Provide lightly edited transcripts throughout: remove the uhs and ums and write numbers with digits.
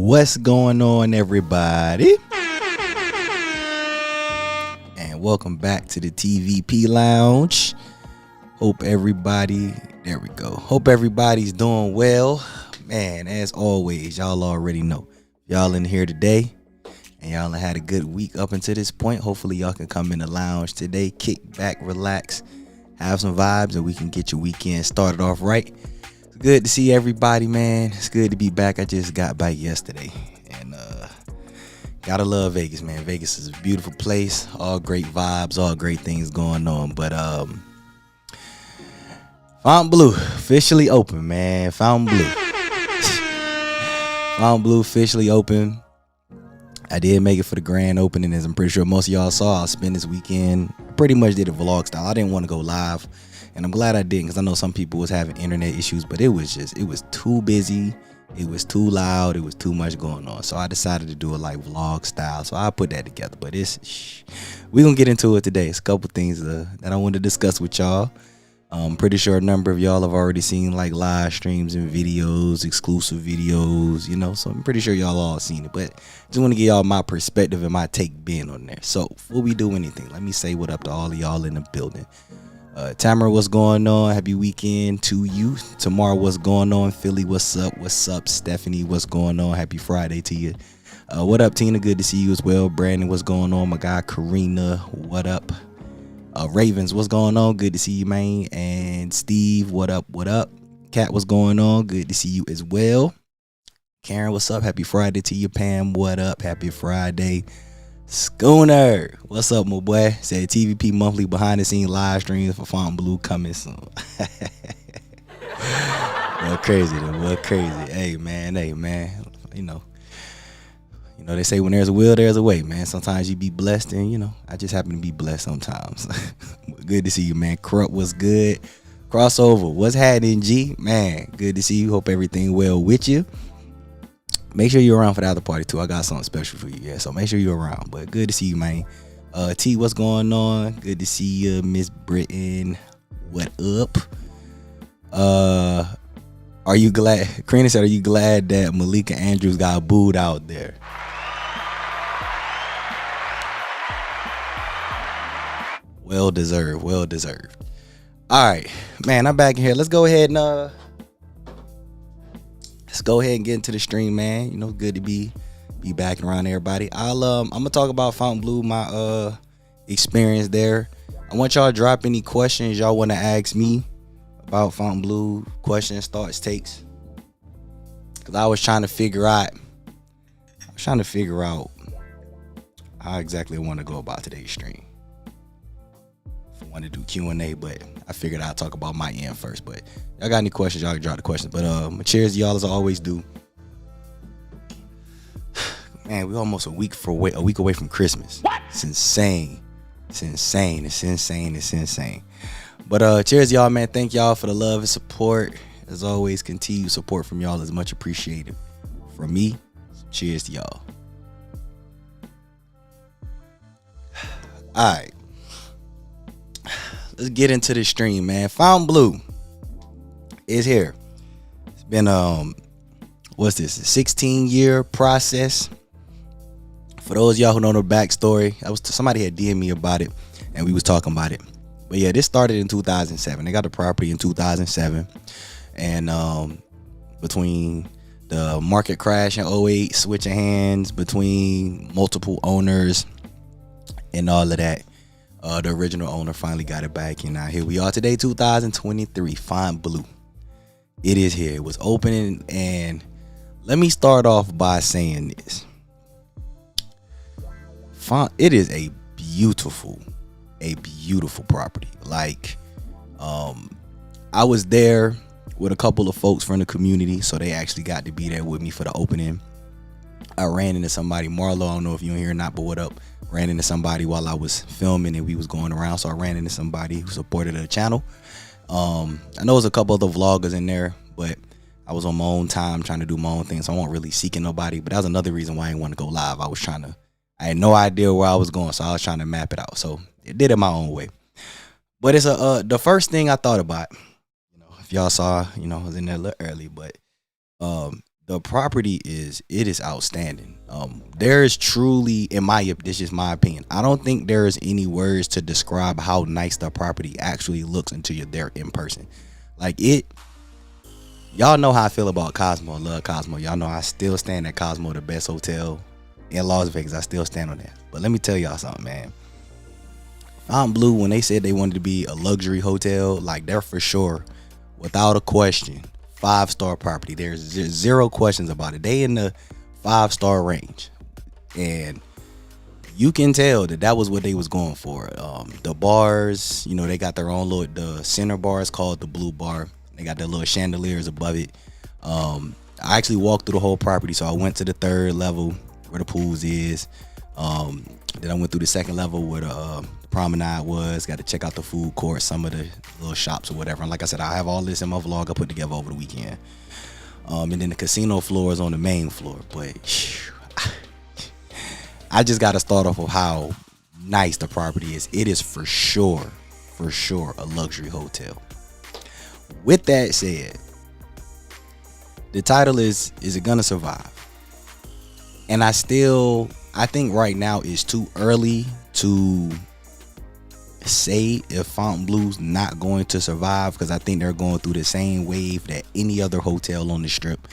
What's going on, everybody? And welcome back to the TVP Lounge. Hope everybody's doing well. Man, as always, y'all already know. Y'all in here today, and y'all had a good week up until this point. Hopefully y'all can come in the lounge today, kick back, relax, have some vibes, and we can get your weekend started off right. It's good to see everybody, man. It's good to be back. I just got back yesterday, and gotta love Vegas, man. Vegas is a beautiful place, all great vibes, all great things going on. But Fontainbleau officially open, man. Fontainbleau officially open. I did make it for the grand opening, as I'm pretty sure most of y'all saw. I'll spend this weekend, pretty much did a vlog style. I didn't want to go live, and I'm glad I didn't, because I know some people was having internet issues, but it was too busy, it was too loud, it was too much going on. So I decided to do it like vlog style. So I put that together. But we're gonna get into it today. It's a couple things that I want to discuss with y'all. I'm pretty sure a number of y'all have already seen like live streams and videos, exclusive videos, so I'm pretty sure y'all all seen it, but just want to give y'all my perspective and my take being on there. So before we do anything, let me say what up to all of y'all in the building. Tamara, what's going on? Happy weekend to you. Tomorrow, what's going on? Philly, what's up? What's up? Stephanie, what's going on? Happy Friday to you. What up, Tina? Good to see you as well. Brandon, what's going on? My guy Karina, what up? Ravens, what's going on? Good to see you, man. And Steve, what up? What up? Kat, what's going on? Good to see you as well. Karen, what's up? Happy Friday to you. Pam, what up? Happy Friday. Schooner, what's up, my boy? Said TVP monthly behind the scenes live streams for Fontainbleau coming soon. What crazy. Hey man. They say when there's a will, there's a way, man. Sometimes you be blessed, and I just happen to be blessed sometimes. Good to see you, man. Corrupt, what's good? Crossover, what's happening, G? Man, good to see you. Hope everything well with you. Make sure you're around for the other party too. I got something special for you, so make sure you're around. But good to see you, man. T, what's going on? Good to see you, Miss Britton. What up? Are you glad? Karina said, "Are you glad that Malika Andrews got booed out there?" Well deserved. All right, man, I'm back in here. Let's go ahead and get into the stream, man. Good to be back around everybody. I'm gonna talk about Fontainebleau, my experience there. I want y'all to drop any questions y'all want to ask me about Fontainebleau, questions, thoughts, takes. Cause I was trying to figure out how exactly I want to go about today's stream. I want to do Q&A, but I figured I'd talk about my end first. But y'all got any questions, y'all can drop the questions. But cheers to y'all as I always do. Man, we almost a week away from Christmas. What? It's insane. But cheers, y'all, man. Thank y'all for the love and support. As always, continued support from y'all is much appreciated. From me, cheers to y'all. All right. Let's get into this stream, man. Fontainebleau is here. It's been what's this? A 16-year process. For those of y'all who know the backstory, somebody had DM'd me about it, and we was talking about it. But yeah, this started in 2007. They got the property in 2007, and between the market crash in 2008, switching hands between multiple owners, and all of that. The original owner finally got it back, and now here we are today, 2023, Fontainebleau. It is here. It was opening, and let me start off by saying this. It is a beautiful property. Like, I was there with a couple of folks from the community, so they actually got to be there with me for the opening. I ran into somebody, Marlo, I don't know if you're here or not, but what up? Ran into somebody while I was filming and we was going around, so I ran into somebody who supported the channel. I know there's a couple other vloggers in there, but I was on my own time trying to do my own thing, so I wasn't really seeking nobody. But that was another reason why I didn't want to go live. I had no idea where I was going, so I was trying to map it out. So it did it my own way. But it's the first thing I thought about, if y'all saw, I was in there a little early, but the property is outstanding. There is truly, this is just my opinion, I don't think there is any words to describe how nice the property actually looks until you're there in person. Like y'all know how I feel about Cosmo. I love Cosmo. Y'all know I still stand at Cosmo, the best hotel in Las Vegas. I still stand on that. But let me tell y'all something, man. Fontainbleau, when they said they wanted to be a luxury hotel, like, they're for sure, without a question, 5-star property. There's zero questions about it. They in the 5-star range, and you can tell that was what they was going for. The bars, they got their own the center bar is called the Blue Bar. They got their little chandeliers above it. I actually walked through the whole property, so I went to the 3rd level where the pools is. Then I went through the 2nd level where the promenade was. Got to check out the food court, some of the little shops or whatever. And like I said, I have all this in my vlog I put together over the weekend. And then the casino floor is on the main floor. But I just got to start off with how nice the property is. It is for sure a luxury hotel. With that said, the title is it gonna survive? And I think right now it's too early to say if Fontainebleau's not going to survive, because I think they're going through the same wave that any other hotel on the strip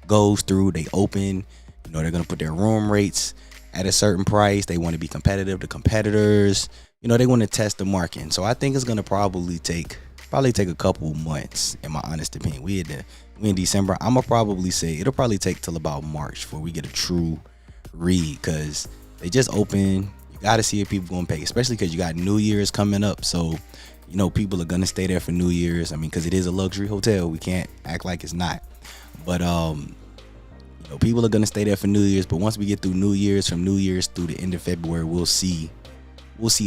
goes through. They open, they're going to put their room rates at a certain price. They want to be competitive to competitors. They want to test the market. And so I think it's going to probably take a couple months, in my honest opinion. We in December. I'm going to probably say it'll probably take till about March before we get a true read, because they just open. You got to see if people going to pay, especially because you got New Year's coming up. So, people are going to stay there for New Year's. I mean, because it is a luxury hotel. We can't act like it's not. But, people are going to stay there for New Year's. But once we get through New Year's, from New Year's through the end of February, we'll see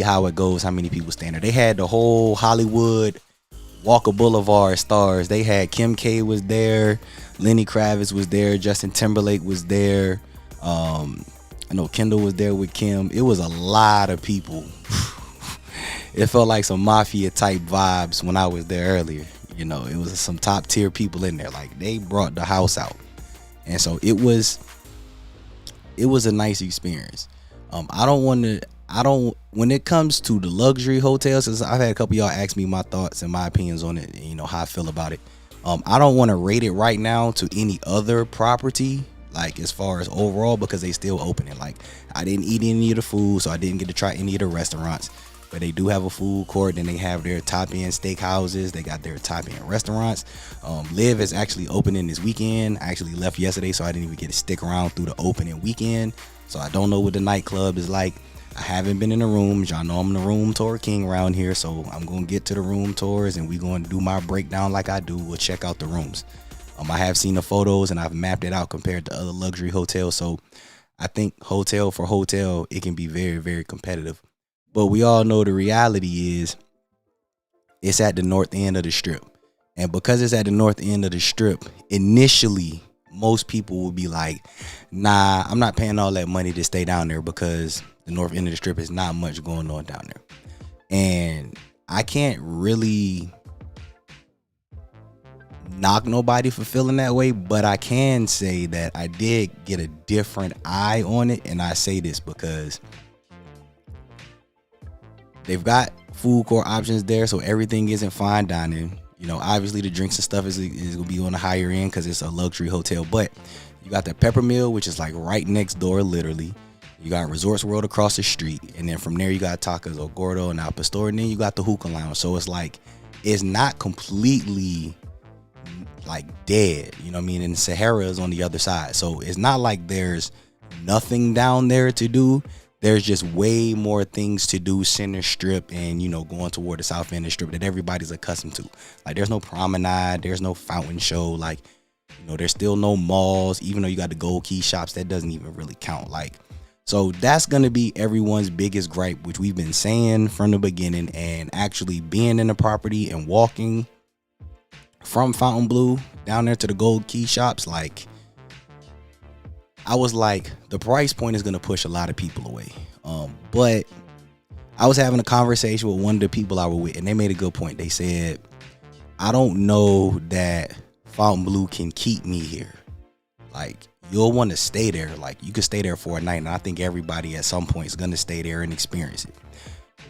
how it goes, how many people stay there. They had the whole Hollywood Walker Boulevard stars. They had Kim K was there, Lenny Kravitz was there, Justin Timberlake was there. I know Kendall was there with Kim. It was a lot of people. It felt like some mafia type vibes when I was there earlier. It was some top tier people in there. Like, they brought the house out, and so it was a nice experience. When it comes to the luxury hotels, since I've had a couple of y'all ask me my thoughts and my opinions on it, and how I feel about it. I don't want to rate it right now to any other property, like as far as overall, because they still opening. Like, I didn't eat any of the food, so I didn't get to try any of the restaurants. But they do have a food court. Then they have their top end steakhouses. They got their top end restaurants. Live is actually opening this weekend. I actually left yesterday, so I didn't even get to stick around through the opening weekend. So I don't know what the nightclub is like. I haven't been in the rooms. Y'all know I'm the room tour king around here, so I'm gonna get to the room tours and we're gonna do my breakdown like I do. We'll check out the rooms. I have seen the photos and I've mapped it out compared to other luxury hotels. So I think hotel for hotel, it can be very, very competitive. But we all know the reality is it's at the north end of the strip. And because it's at the north end of the strip, initially, most people will be like, nah, I'm not paying all that money to stay down there, because the north end of the strip is not much going on down there. And I can't really knock nobody for feeling that way, but I can say that I did get a different eye on it. And I say this because they've got food court options there, so everything isn't fine dining. Obviously the drinks and stuff is gonna be on the higher end because it's a luxury hotel. But you got the Pepper Mill, which is like right next door, literally. You got Resorts World across the street, and then from there you got Tacos El Gordo and Al Pastor, and then you got the Hookah Lounge. So it's like, it's not completely like dead, you know what I mean? And Sahara is on the other side, so it's not like there's nothing down there to do. There's just way more things to do center strip and going toward the south end of the strip that everybody's accustomed to. Like, there's no promenade, there's no fountain show, like, there's still no malls. Even though you got the Gold Key shops, that doesn't even really count. Like, so that's gonna be everyone's biggest gripe, which we've been saying from the beginning. And actually being in the property and walking from Fontainebleau down there to the Gold Key shops, like, I was like, the price point is gonna push a lot of people away. But I was having a conversation with one of the people I was with, and they made a good point. They said, I don't know that Fontainebleau can keep me here. Like, you'll want to stay there. Like, you could stay there for a night, and I think everybody at some point is going to stay there and experience it.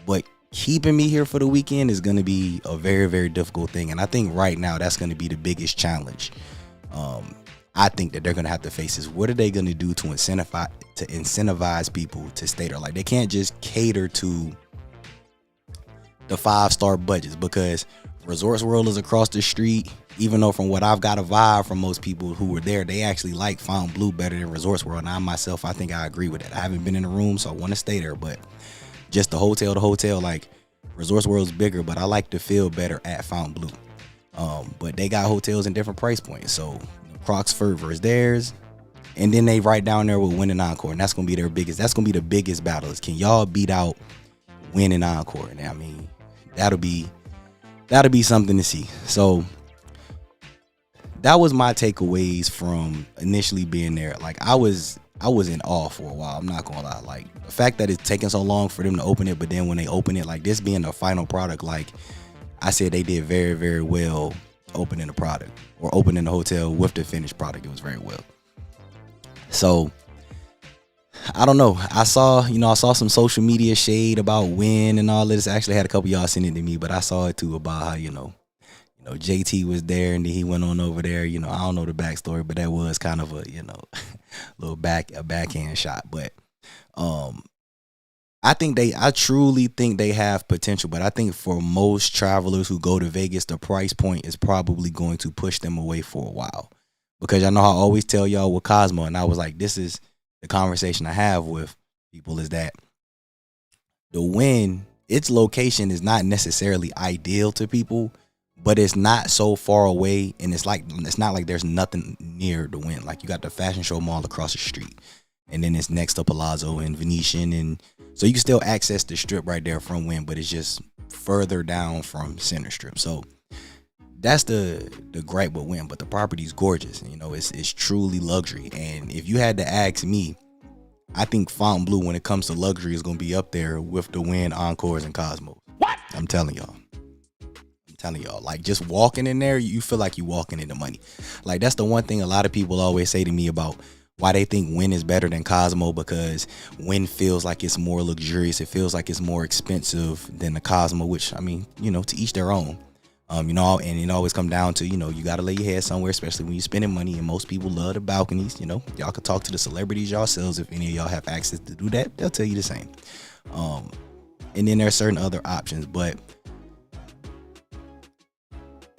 But keeping me here for the weekend is going to be a very, very difficult thing. And I think right now that's going to be the biggest challenge. I think that they're going to have to face is, what are they going to do to incentivize people to stay there? Like, they can't just cater to the 5-star budgets, because Resorts World is across the street. Even though from what I've got a vibe from most people who were there, they actually like Fontainbleau better than Resorts World. Now, myself, I think I agree with that. I haven't been in the room, so I want to stay there. But just the hotel, like, Resorts World's bigger, but I like to feel better at Fontainebleau. But they got hotels in different price points. So Croxford versus theirs, and then they right down there with Wynn and Encore, and that's gonna be their biggest. That's gonna be the biggest battle. Is, can y'all beat out Wynn and Encore? And I mean, that'll be something to see. So that was my takeaways from initially being there. Like, I was in awe for a while. I'm not gonna lie. Like, the fact that it's taking so long for them to open it, but then when they open it, like this being the final product, like I said, they did very, very well opening the product, or opening the hotel with the finished product. It was very well. So I don't know. I saw some social media shade about Wynn and all this. I actually had a couple of y'all send it to me, but I saw it too about how, JT was there and then he went on over there. I don't know the backstory, but that was kind of a, little backhand shot. But I truly think they have potential, but I think for most travelers who go to Vegas, the price point is probably going to push them away for a while. Because I know I always tell y'all with Cosmo, and I was like, this is the conversation I have with people, is that the Wynn, its location is not necessarily ideal to people, but it's not so far away, and it's not like there's nothing near the Wynn. Like, you got the Fashion Show Mall across the street, and then it's next to Palazzo and Venetian, and so you can still access the strip right there from Wynn, but it's just further down from Center Strip. So that's the gripe with Wynn, but the property's gorgeous. It's truly luxury. And if you had to ask me, I think Fontainebleau, when it comes to luxury, is going to be up there with the Wynn, Encores, and Cosmos. What? I'm telling y'all. Like, just walking in there, you feel like you walking into money. Like, that's the one thing a lot of people always say to me about why they think Wynn is better than Cosmo, because Wynn feels like it's more luxurious. It feels like it's more expensive than the Cosmo, which, I mean, to each their own. And it always come down to, you got to lay your head somewhere, especially when you're spending money. And most people love the balconies. Y'all could talk to the celebrities yourselves. If any of y'all have access to do that, they'll tell you the same. And then there are certain other options, but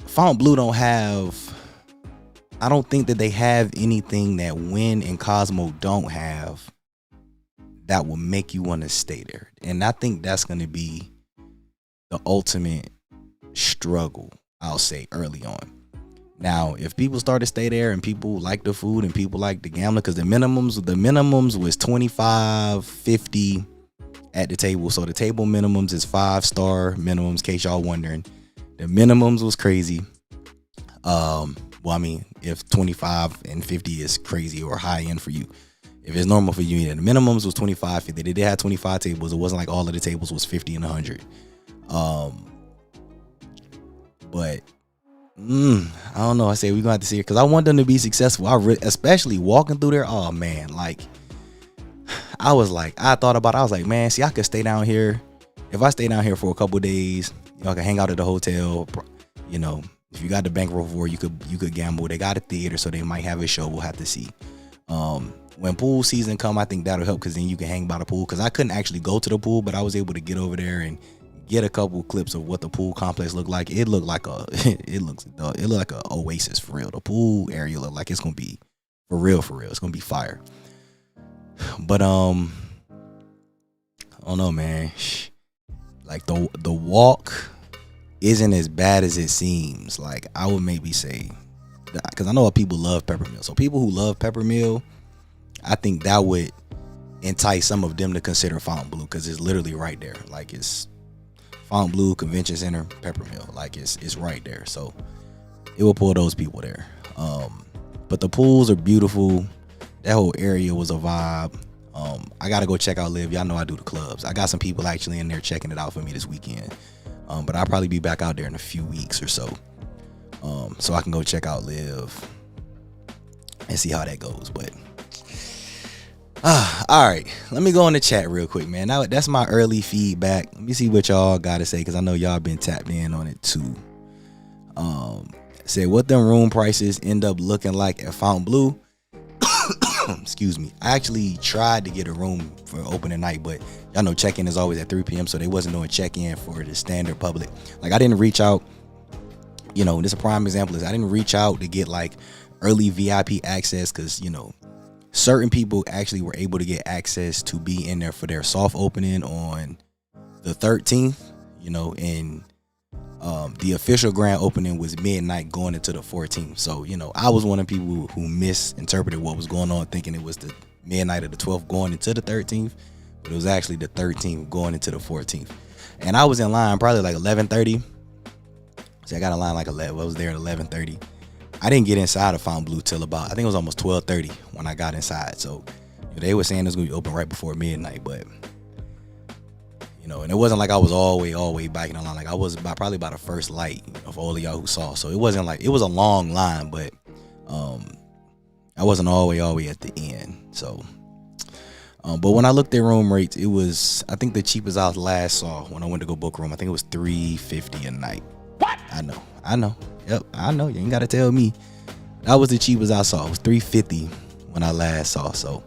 Fontainebleau I don't think that they have anything that Wynn and Cosmo don't have that will make you want to stay there. And I think that's going to be the ultimate struggle, I'll say, early on. Now, if people start to stay there and people like the food and people like the gambling, because the minimums was $25.50 at the table. So the table minimums is 5-star minimums, in case y'all wondering. The minimums was crazy. Well, I mean, if 25 and 50 is crazy or high end for you, if it's normal for you, the minimums was 25.50. They did have 25 tables. It wasn't like all of the tables was 50 and 100. But I don't know. I say we're gonna have to see it, because I want them to be successful. Especially walking through there. Oh man, like I was like, man, see, I could stay down here. If I stay down here for a couple of days, I can hang out at the hotel. If you got the bankroll for it, you could gamble. They got a theater, so they might have a show. We'll have to see. When pool season come, I think that'll help, because then you can hang by the pool. Because I couldn't actually go to the pool, but I was able to get over there and get a couple clips of what the pool complex looked like. It looked like it looked like a oasis for real. The pool area looked like it's gonna be for real. It's gonna be fire. But I don't know, man. Like the walk isn't as bad as it seems. Like, I would maybe say, because I know people love peppermill. So people who love peppermill, I think that would entice some of them to consider Fontainebleau, because it's literally right there. Like, it's Fontainebleau Convention Center, peppermill. Like, it's right there. So it will pull those people there. But the pools are beautiful. That whole area was a vibe. I gotta go check out Live. Y'all know I do the clubs. I got some people actually in there checking it out for me this weekend. But I'll probably be back out there in a few weeks or so. So I can go check out Live. and see how that goes. But all right, let me go in the chat real quick, man. Now that's my early feedback. Let me see what y'all gotta say, because I know y'all been tapped in on it too. Said what them room prices end up looking like at Fontainbleau. Excuse me. I actually tried to get a room for opening night, but y'all know check-in is always at 3 p.m. so they wasn't doing check-in for the standard public. Like, I didn't reach out. You know, this is a prime example. Is I didn't reach out to get like early VIP access, because you know certain people actually were able to get access to be in there for their soft opening on the 13th. You know, and the official grand opening was midnight going into the 14th. So, you know, I was one of the people who misinterpreted what was going on, thinking it was the midnight of the 12th going into the 13th, but it was actually the 13th going into the 14th. And I was in line probably like 11:30. So I got in line like 11. I was there at 11:30. I didn't get inside of Fontainebleau till about, I think it was almost 12:30 when I got inside. So, you know, they were saying it was going to be open right before midnight, but you know, and it wasn't like I was all the way back in the line. Like, I was probably by the first light, you know, for all of y'all who saw. So it wasn't like, it was a long line, but I wasn't all the way at the end. So, but when I looked at room rates, it was, I think the cheapest I last saw when I went to go book room, I think it was $350 a night. What? I know. Yep, I know. You ain't got to tell me. That was the cheapest I saw. It was $350 when I last saw. So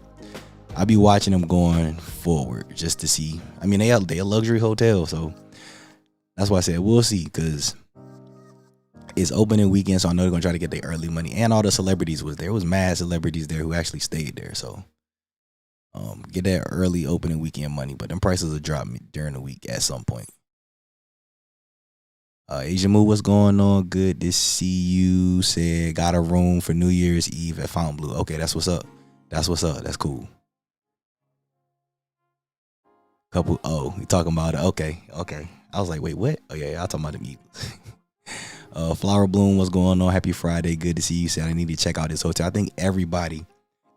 I'll be watching them going forward just to see. I mean, they a luxury hotel, so that's why I said we'll see, because it's opening weekend, so I know they're gonna try to get their early money. And all the celebrities was there. It was mad celebrities there who actually stayed there, so get that early opening weekend money. But them prices will drop during the week at some point. Asian Moo, what's going on? Good to see you. Said got a room for New Year's Eve at Fontainebleau. Okay, that's what's up. That's cool. Couple. Oh, we talking about it. Okay. I was like, wait, what? Oh yeah, I'm talking about them Eagles. Flower Bloom, what's going on? Happy Friday. Good to see you. Said I need to check out this hotel. I think everybody,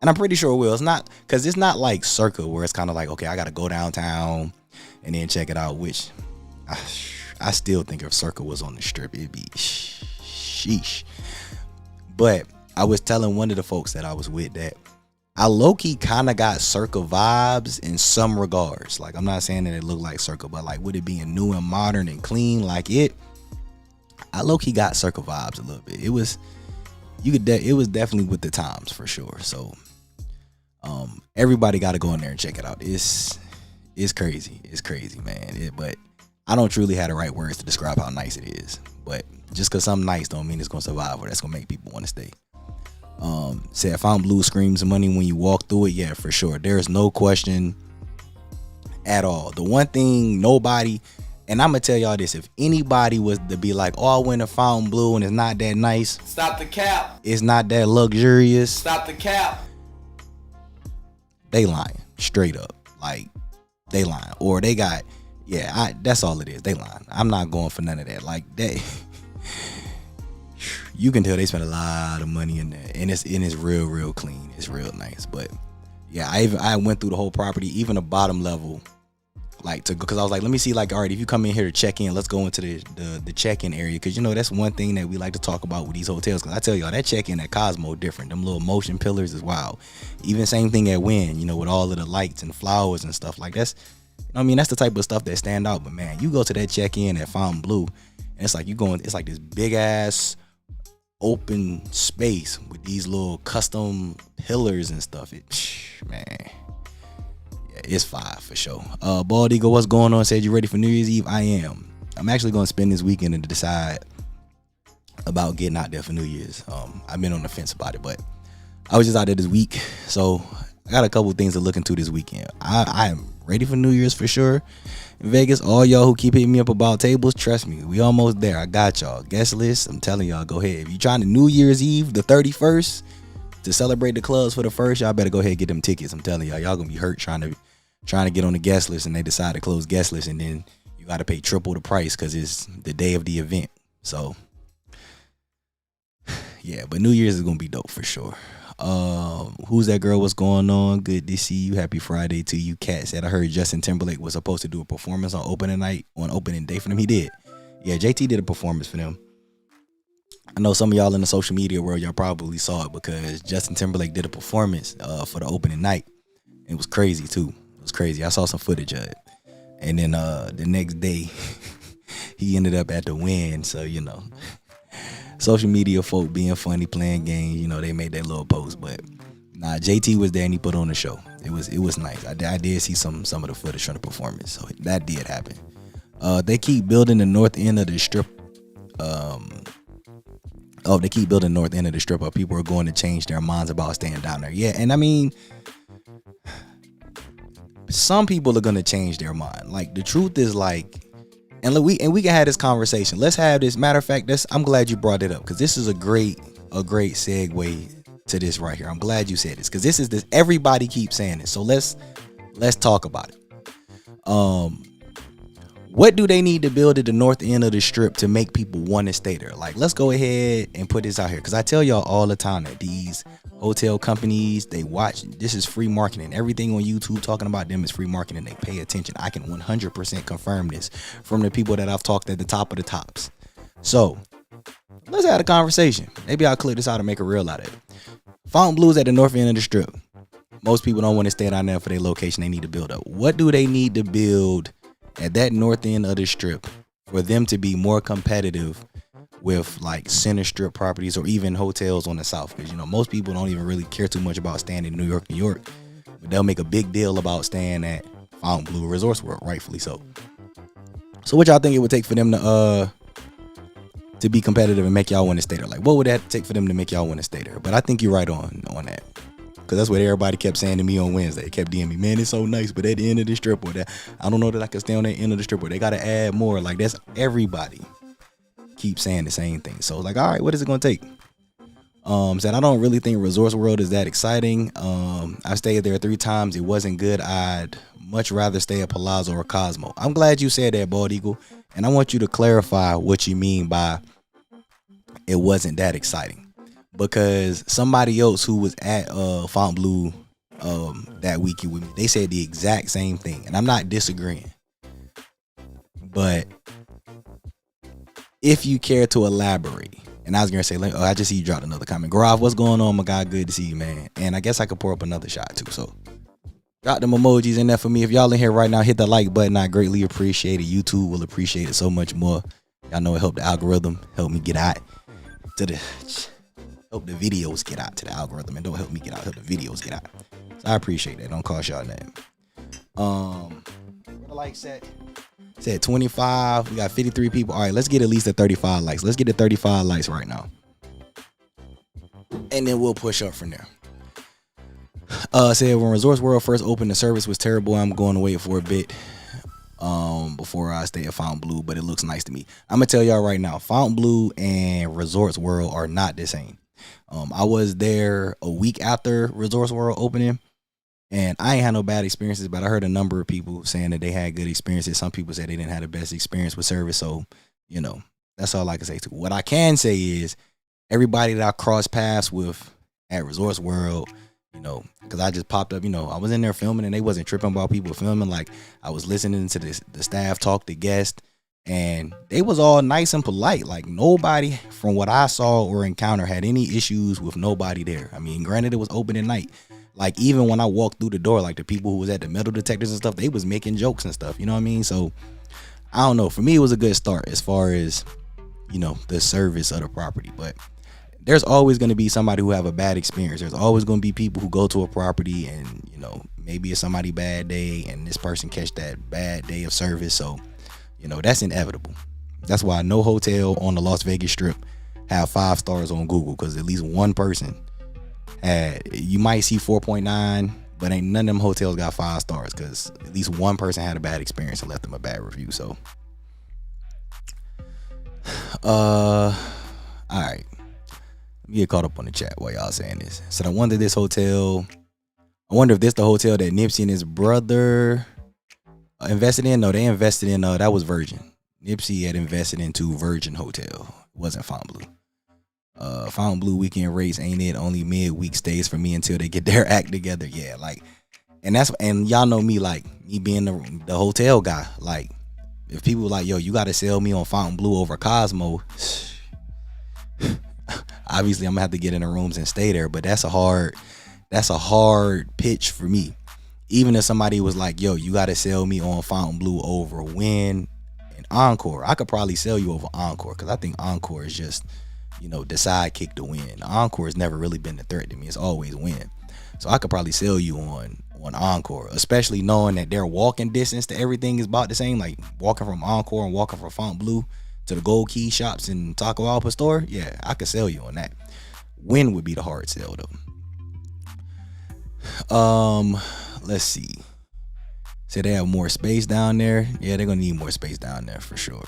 and I'm pretty sure it will. It's not, because it's not like Circa where it's kind of like, okay, I got to go downtown and then check it out. Which I still think if Circa was on the strip, it'd be sheesh. But I was telling one of the folks that I was with that I low-key kind of got Circa vibes in some regards. Like, I'm not saying that it looked like Circa, but like with it being new and modern and clean like it, I low-key got Circa vibes a little bit. It was, it was definitely with the times for sure. So everybody got to go in there and check it out. It's crazy. It's crazy, man. But I don't truly have the right words to describe how nice it is. But just because something nice don't mean it's going to survive, or that's going to make people want to stay. Said Fontainebleau screams money when you walk through it. Yeah, for sure. There's no question at all. The one thing nobody, and I'm gonna tell y'all this, if anybody was to be like, oh, I went to Fontainebleau and it's not that nice, stop the cap. It's not that luxurious, stop the cap. They lying straight up. Like, they lying, or they got, that's all it is. They lying. I'm not going for none of that. Like, they you can tell they spent a lot of money in there, and it's real clean. It's real nice. But yeah, I went through the whole property, even the bottom level, like, because I was like, let me see, like, all right, if you come in here to check in, let's go into the check-in area, because you know that's one thing that we like to talk about with these hotels. Because I tell y'all, that check-in at Cosmo different. Them little motion pillars is wild. Even same thing at Wynn, you know, with all of the lights and flowers and stuff like that's. I mean, that's the type of stuff that stand out. But man, you go to that check-in at Fontainebleau, and it's like it's like this big ass open space with these little custom pillars and stuff. Man, yeah, it's fire for sure. Bald Eagle, what's going on? Said you ready for New Year's Eve? I am. I'm actually going to spend this weekend and decide about getting out there for New Year's. I've been on the fence about it, but I was just out there this week, so I got a couple things to look into this weekend. I am ready for New Year's for sure. In Vegas, all y'all who keep hitting me up about tables, trust me, we almost there. I got y'all. Guest list, I'm telling y'all, go ahead. If you trying to New Year's Eve, the 31st, to celebrate the clubs for the first, y'all better go ahead and get them tickets. I'm telling y'all gonna be hurt trying to get on the guest list, and they decide to close guest list, and then you gotta pay triple the price because it's the day of the event. So yeah, but New Year's is gonna be dope for sure. Who's that girl? What's going on? Good to see you. Happy Friday to you. Kat said I heard Justin Timberlake was supposed to do a performance on opening day for them. He did. Yeah, JT did a performance for them. I know some of y'all in the social media world, y'all probably saw it because Justin Timberlake did a performance for the opening night. It was crazy too. It was crazy. I saw some footage of it. And then the next day, he ended up at the win. So, social media folk being funny, playing games, they made that little post. But nah, JT was there and he put on the show. It was nice. I did see some of the footage from the performance. So that did happen. They keep building the north end of the strip. They keep building the north end of the strip up. People are going to change their minds about staying down there. Yeah, and I mean, some people are gonna change their mind. Like, the truth is, like, and look, we can have this conversation. Let's have this. Matter of fact, I'm glad you brought it up because this is a great segue to this right here. I'm glad you said this because this is this. Everybody keeps saying this, so let's talk about it. What do they need to build at the north end of the strip to make people want to stay there? Like, let's go ahead and put this out here because I tell y'all all the time that these hotel companies, they watch. This is free marketing. Everything on YouTube talking about them is free marketing. They pay attention. I can 100% confirm this from the people that I've talked at the top of the tops. So let's have a conversation. Maybe I'll clip this out and make a reel out of it. Fontainebleau's at the north end of the strip. Most people don't want to stay down there for their location. They need to build up. What do they need to build at that north end of the strip for them to be more competitive with like center strip properties or even hotels on the south? Because most people don't even really care too much about staying in New York, but they'll make a big deal about staying at Fontainebleau Resorts World, rightfully so. So what y'all think it would take for them to be competitive and make y'all want to stay there? Like, what would that take for them to make y'all want to stay there? But I think you're right on that. Because that's what everybody kept saying to me on Wednesday. They kept DMing me, man, it's so nice, but at the end of the strip, or that I don't know that I can stay on that end of the strip, or they got to add more. Like, that's everybody keep saying the same thing. So, like, all right, what is it going to take? Said I don't really think Resorts World is that exciting. I stayed there 3 times. It wasn't good. I'd much rather stay at Palazzo or Cosmo. I'm glad you said that, Bald Eagle. And I want you to clarify what you mean by it wasn't that exciting. Because somebody else who was at Fontainebleau that weekend with me, they said the exact same thing. And I'm not disagreeing. But if you care to elaborate, and I was going to say, I just see you dropped another comment. Gaurav, what's going on, my guy? Good to see you, man. And I guess I could pour up another shot too. So drop them emojis in there for me. If y'all in here right now, hit the like button. I greatly appreciate it. YouTube will appreciate it so much more. Y'all know it helped the algorithm, help me get out to help the videos get out to the algorithm, and don't help me get out, help the videos get out. So I appreciate that. Don't cost y'all nothing. What the like said 25. We got 53 people. All right, let's get at least 35 likes. Let's get to 35 likes right now, and then we'll push up from there. Said when Resorts World first opened, the service was terrible. I'm going to wait for a bit before I stay at Fontainebleau, but it looks nice to me. I'm gonna tell y'all right now, Fontainebleau and Resorts World are not the same. I was there a week after Resorts World opening, and I ain't had no bad experiences, but I heard a number of people saying that they had good experiences. Some people said they didn't have the best experience with service, so that's all I can say too. What I can say is everybody that I crossed paths with at Resorts World, because I just popped up, I was in there filming and they wasn't tripping about people filming. Like, I was listening to the staff talk to guests, and they was all nice and polite. Like, nobody from what I saw or encountered had any issues with nobody there. I mean, granted, it was open at night. Like, even when I walked through the door, like the people who was at the metal detectors and stuff, they was making jokes and stuff. You know what I mean? So I don't know. For me, it was a good start as far as, the service of the property. But there's always going to be somebody who have a bad experience. There's always going to be people who go to a property and, maybe it's somebody's bad day and this person catch that bad day of service. So, that's inevitable. That's why no hotel on the Las Vegas Strip have 5 stars on Google, because at least one person you might see 4.9, but ain't none of them hotels got 5 stars, because at least one person had a bad experience and left them a bad review. So, all right. Get caught up on the chat while y'all saying this. So I wonder if this the hotel that Nipsey and his brother invested in. No, they invested in that was Virgin. Nipsey had invested into Virgin Hotel. It wasn't Fontainebleau. Fontainebleau weekend rates ain't it? Only midweek stays for me until they get their act together. Yeah, like, and y'all know me, like, me being the hotel guy. Like, if people like, yo, you got to sell me on Fontainebleau over Cosmo, Obviously, I'm gonna have to get in the rooms and stay there, but that's a hard pitch for me. Even if somebody was like, yo, you gotta sell me on Fontainbleau over Win and Encore, I could probably sell you over Encore, because I think Encore is just, the sidekick to Win. Encore has never really been the threat to me. It's always Win. So I could probably sell you on Encore, especially knowing that their walking distance to everything is about the same. Like walking from Encore and walking from Fontainebleau to the Gold Key shops and Taco Alpa store. Yeah, I could sell you on that. Win would be the hard sell though. Let's see. Say they have more space down there. Yeah, they're gonna need more space down there for sure.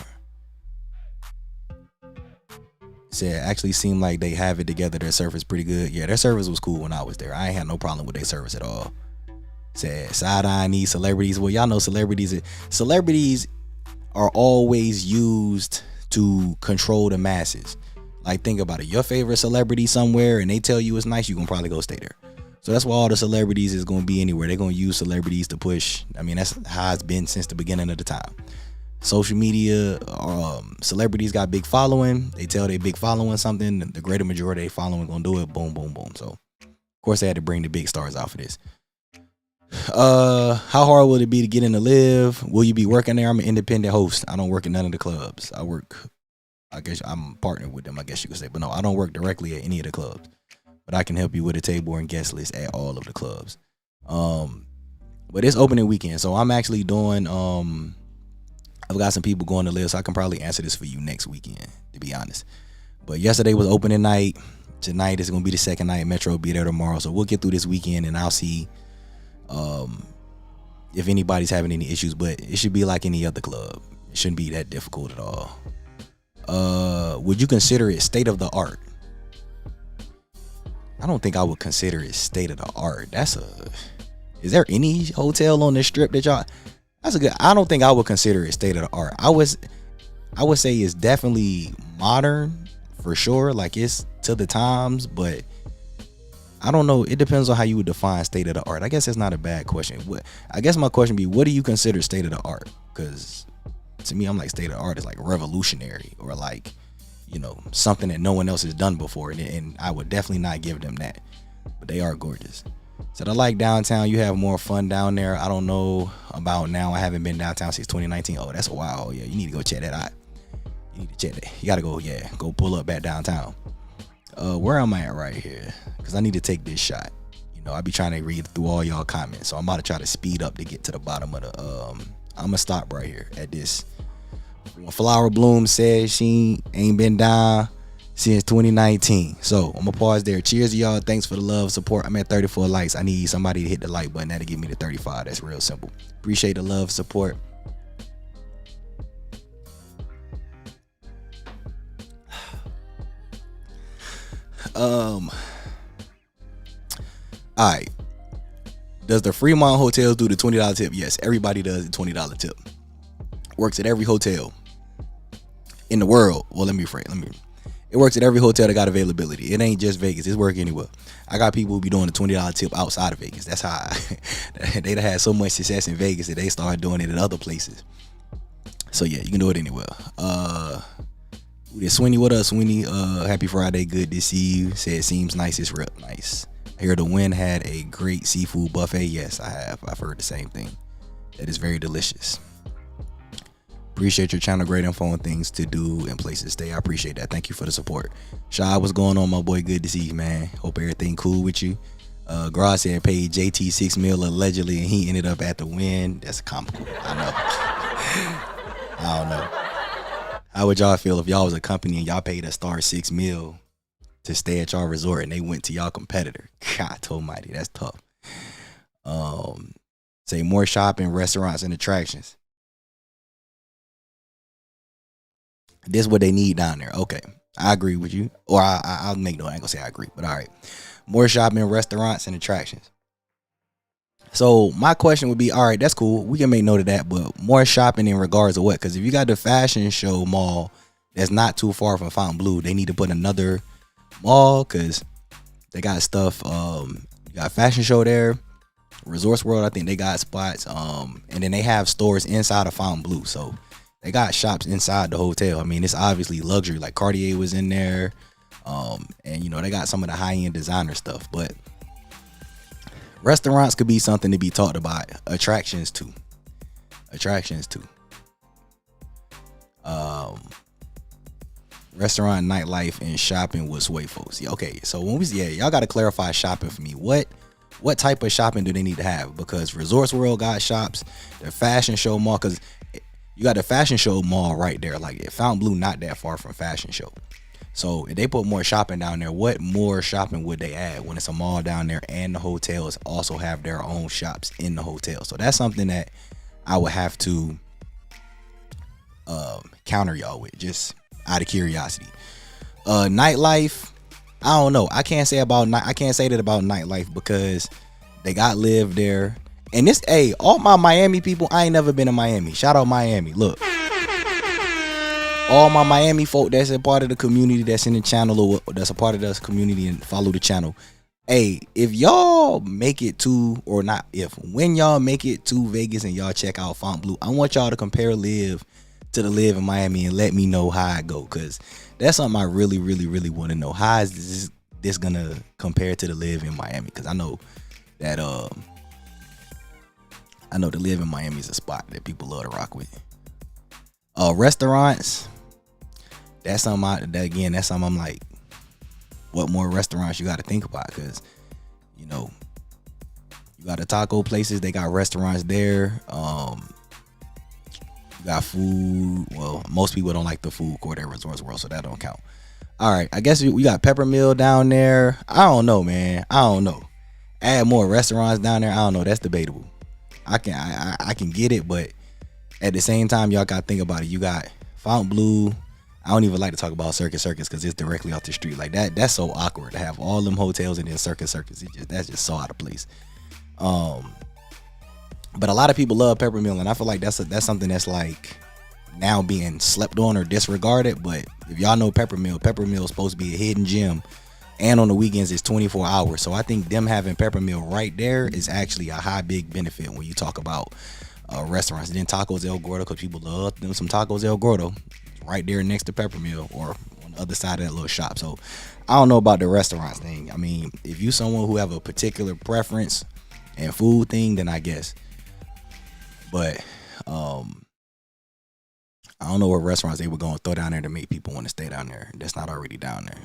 Say it actually seemed like they have it together. Their service pretty good. Yeah, their service was cool when I was there. I ain't had no problem with their service at all. Said side eye these celebrities. Well, y'all know celebrities are always used to control the masses. Like, think about it. Your favorite celebrity somewhere and they tell you it's nice, you gonna probably go stay there. So that's why all the celebrities is gonna be anywhere. They're gonna use celebrities to push. I mean, that's how it's been since the beginning of the time. Social media, celebrities got big following. They tell they big following something, the greater majority of they following gonna do it. Boom, boom, boom. So of course they had to bring the big stars out for this. How hard will it be to get in to live? Will you be working there? I'm an independent host. I don't work in none of the clubs. I guess I'm partnered with them, I guess you could say. But no, I don't work directly at any of the clubs. But I can help you with a table and guest list at all of the clubs. But it's opening weekend, so I'm actually doing I've got some people going to live, so I can probably answer this for you next weekend, to be honest. But yesterday was opening night. Tonight is gonna be the second night. Metro will be there tomorrow. So we'll get through this weekend and I'll see if anybody's having any issues, but it should be like any other club. It shouldn't be that difficult at all. Would you consider it state of the art? I don't think I would consider it state of the art. Is there any hotel on this strip that y'all? I don't think I would consider it state of the art. I would say it's definitely modern for sure. Like, it's to the times, but I don't know. It depends on how you would define state of the art. I guess it's not a bad question. I guess my question would be, what do you consider state of the art? Because to me, I'm like, state of the art is like revolutionary, or like, something that no one else has done before. And I would definitely not give them that. But they are gorgeous. So I like downtown. You have more fun down there. I don't know about now. I haven't been downtown since 2019. Oh, that's a while. Yeah, you need to go check that out. You need to check that. You got to go pull up back downtown. Where am I at right here? Because I need to take this shot. I be trying to read through all y'all comments. So I'm about to try to speed up to get to the bottom of the I'm gonna stop right here at this. Flower Bloom says she ain't been down since 2019. So I'm gonna pause there. Cheers to y'all. Thanks for the love, support. I'm at 34 likes. I need somebody to hit the like button. That'll give me the 35. That's real simple. Appreciate the love, support. All right. Does the Fremont hotels do the $20 tip? Yes, everybody does the $20 tip. Works at every hotel in the world. Well, it works at every hotel that got availability. It ain't just Vegas. It's working anywhere. I got people who be doing the $20 tip outside of Vegas. That's how they had so much success in Vegas that they started doing it in other places. So yeah, you can do it anywhere. Sweeney, what up, Sweeney? Happy Friday. Good to see you. Said seems nice. It's real nice. I hear the Win had a great seafood buffet. Yes, I have. I've heard the same thing. That is very delicious. Appreciate your channel. Great info on things to do and places to stay. I appreciate that. Thank you for the support. Shy, what's going on, my boy? Good to see you, man. Hope everything cool with you. Gra said paid JT $6 million allegedly, and he ended up at the Win. That's comical. I know. I don't know. How would y'all feel if y'all was a company and y'all paid a star $6 million to stay at y'all resort and they went to y'all competitor? God almighty, that's tough. Say more shopping, restaurants, and attractions. This is what they need down there. Okay, I agree with you. Or I'll make no, I ain't gonna say I agree, but all right. More shopping, restaurants, and attractions. So my question would be, all right, that's cool. We can make note of that, but more shopping in regards to what? Because if you got the fashion show mall that's not too far from Fontainebleau, they need to put another mall because they got stuff. You got fashion show there. Resorts World, I think they got spots. And then they have stores inside of Fontainebleau. So they got shops inside the hotel. I mean, it's obviously luxury. Like Cartier was in there. And they got some of the high-end designer stuff, but restaurants could be something to be talked about. Attractions too. Restaurant, nightlife, and shopping with sway folks. Yeah, okay, so y'all got to clarify shopping for me. What type of shopping do they need to have? Because Resorts World got shops, the fashion show mall, because you got the fashion show mall right there. Like Fontainebleau, not that far from fashion show. So if they put more shopping down there, what more shopping would they add when it's a mall down there and the hotels also have their own shops in the hotel? So that's something that I would have to counter y'all with, just out of curiosity. Nightlife, I don't know. I can't say that about nightlife because they got live there. And all my Miami people, I ain't never been to Miami. Shout out Miami. Look. All my Miami folk that's a part of the community, that's in the channel, or that's a part of this community and follow the channel. Hey, if y'all make it to, or not if, when y'all make it to Vegas and y'all check out Fontainebleau, I want y'all to compare live to the live in Miami and let me know how it go, because that's something I really, really, really want to know. How is this gonna compare to the live in Miami? Because I know that the live in Miami is a spot that people love to rock with. Restaurants, that's something that's something I'm like, what more restaurants you got to think about? Because you got the taco places, they got restaurants there. You got food. Well, most people don't like the food court at Resorts World, so that don't count. All right, I guess we got Peppermill down there. I don't know, man. I don't know. Add more restaurants down there. I don't know. That's debatable. I can get it, but at the same time, y'all got to think about it. You got Fontainebleau. I don't even like to talk about Circus because it's directly off the street. Like that's so awkward to have all them hotels and then Circus. That's just so out of place. But a lot of people love Peppermill, and I feel like that's something that's like now being slept on or disregarded. But if y'all know Peppermill is supposed to be a hidden gem, and on the weekends it's 24 hours. So I think them having Peppermill right there is actually a big benefit when you talk about restaurants. And then Tacos El Gordo, because people love them some Tacos El Gordo, right there next to Peppermill or on the other side of that little shop. So I don't know about the restaurants thing. I mean, if you someone who have a particular preference and food thing, then I guess. But I don't know what restaurants they were going to throw down there to make people want to stay down there. That's not already down there.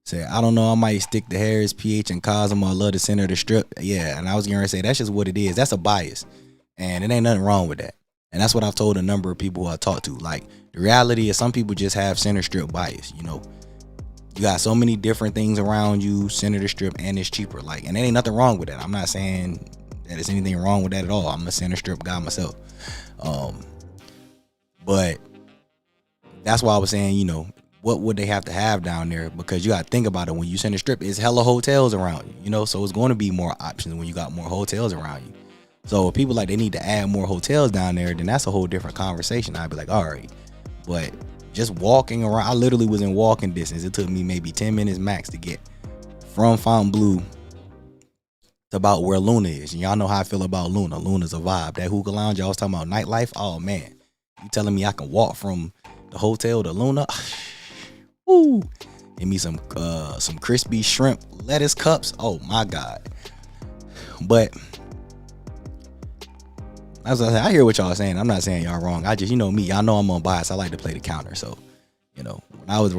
Say, I don't know, I might stick to Harris, PH, and Cosmo. I love the center of the strip. Yeah, and I was going to say that's just what it is. That's a bias, and it ain't nothing wrong with that. And that's what I've told a number of people who I talked to. Like, the reality is some people just have center strip bias. You got so many different things around you, center of the strip, and it's cheaper. Like, and there ain't nothing wrong with that. I'm not saying that there's anything wrong with that at all. I'm a center strip guy myself. But that's why I was saying, what would they have to have down there? Because you got to think about it. When you center strip, it's hella hotels around you, so it's going to be more options when you got more hotels around you. So if people like they need to add more hotels down there, then that's a whole different conversation. I'd be like, all right. But just walking around, I literally was in walking distance. It took me maybe 10 minutes max to get from Fontainebleau to about where Luna is. And y'all know how I feel about Luna. Luna's a vibe. That hookah lounge, y'all was talking about nightlife. Oh, man. You telling me I can walk from the hotel to Luna? Ooh. Give me some crispy shrimp lettuce cups. Oh, my God. But as I said, I hear what y'all saying. I'm not saying y'all wrong. I just, me, y'all know I'm unbiased. I like to play the counter. So, when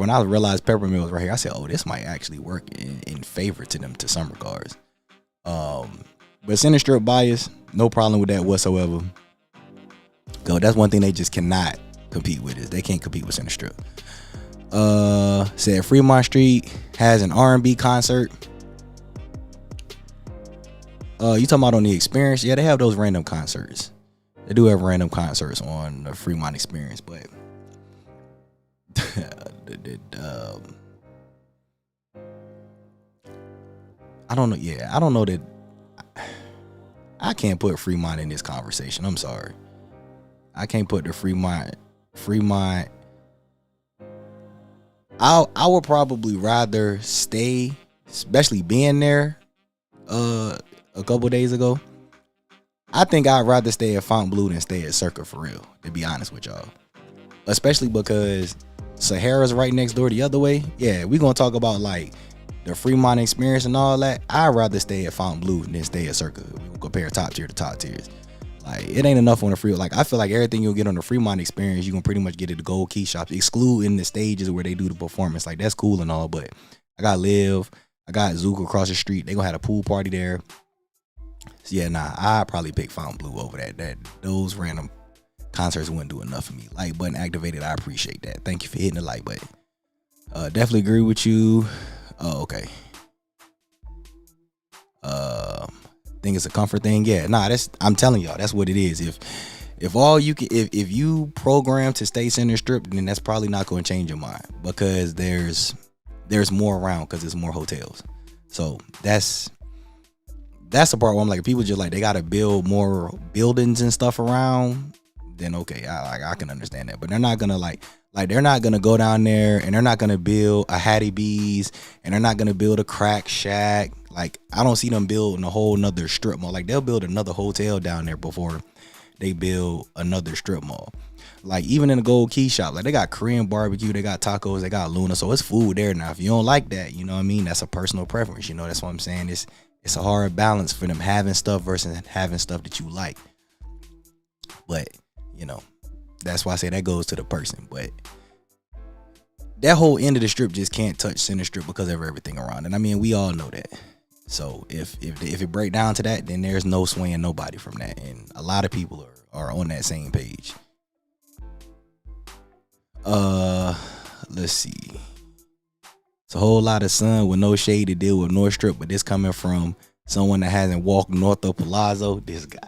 I realized Peppermill was right here, I said, oh, this might actually work in favor to them to some regards. But center strip bias, no problem with that whatsoever. So that's one thing they just cannot compete with, is they can't compete with center strip. Said Fremont Street has an R&B concert. You talking about on the Experience? Yeah, they have those random concerts. They do have random concerts on the Fremont Experience, but I don't know. Yeah, I don't know that. I can't put Fremont in this conversation. I'm sorry. I can't put the Fremont. I would probably rather stay, especially being there a couple days ago. I think I'd rather stay at Fontainebleau than stay at Circa, for real, to be honest with y'all. Especially because Sahara's right next door the other way. Yeah, we gonna talk about like the Fremont experience and all that. I'd rather stay at Fontainebleau than stay at Circa. We gonna compare top tier to top tiers. Like, it ain't enough on the free. Like, I feel like everything you'll get on the Fremont experience, you can pretty much get at the Gold Key shops, excluding the stages where they do the performance. Like, that's cool and all, but I got Live, I got Zook across the street. They gonna have a pool party there. So yeah, I'd probably pick Fontainebleau over that. Those random concerts wouldn't do enough for me. Like button activated, I appreciate that. Thank you for hitting the like button. Definitely agree with you. Oh, okay. Think it's a comfort thing. Yeah, I'm telling y'all, that's what it is. If all you can, if you program to stay center strip, then that's probably not going to change your mind, because there's more around, because there's more hotels. So that's the part where I'm like, people just like, they got to build more buildings and stuff around, then okay, I can understand that. But they're not gonna like they're not gonna go down there and they're not gonna build a Hattie B's and they're not gonna build a Crack Shack. Like, I don't see them building a whole nother strip mall. Like, they'll build another hotel down there before they build another strip mall. Like, even in the Gold Key shop, like, they got Korean barbecue, they got tacos, they got Luna, so it's food there. Now, if you don't like that, you know what I mean, that's a personal preference. You know, that's what I'm saying. It's a hard balance for them having stuff versus having stuff that you like. But, you know, that's why I say that goes to the person. But that whole end of the strip just can't touch center strip because of everything around it. I mean, we all know that. So if it break down to that, then there's no swaying nobody from that. And a lot of people are on that same page. Let's see. It's a whole lot of sun with no shade to deal with North Strip, but this coming from someone that hasn't walked north of Palazzo. This guy.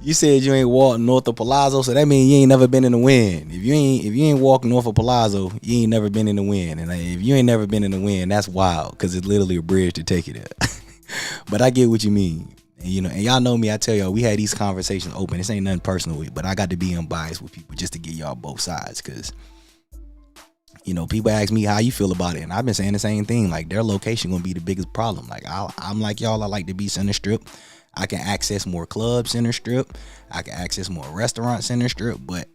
You said you ain't walked north of Palazzo, so that means you ain't never been in the wind. If you ain't walked north of Palazzo, you ain't never been in the wind. And if you ain't never been in the wind, that's wild, because it's literally a bridge to take you there. But I get what you mean. And, you know, and y'all know me, I tell y'all, we had these conversations open. This ain't nothing personal, but I got to be unbiased with people just to get y'all both sides, because, you know, people ask me how you feel about it, and I've been saying the same thing. Like, their location gonna be the biggest problem. Like, I'm like y'all, I like to be center strip. I can access more clubs center strip. I can access more restaurants center strip, but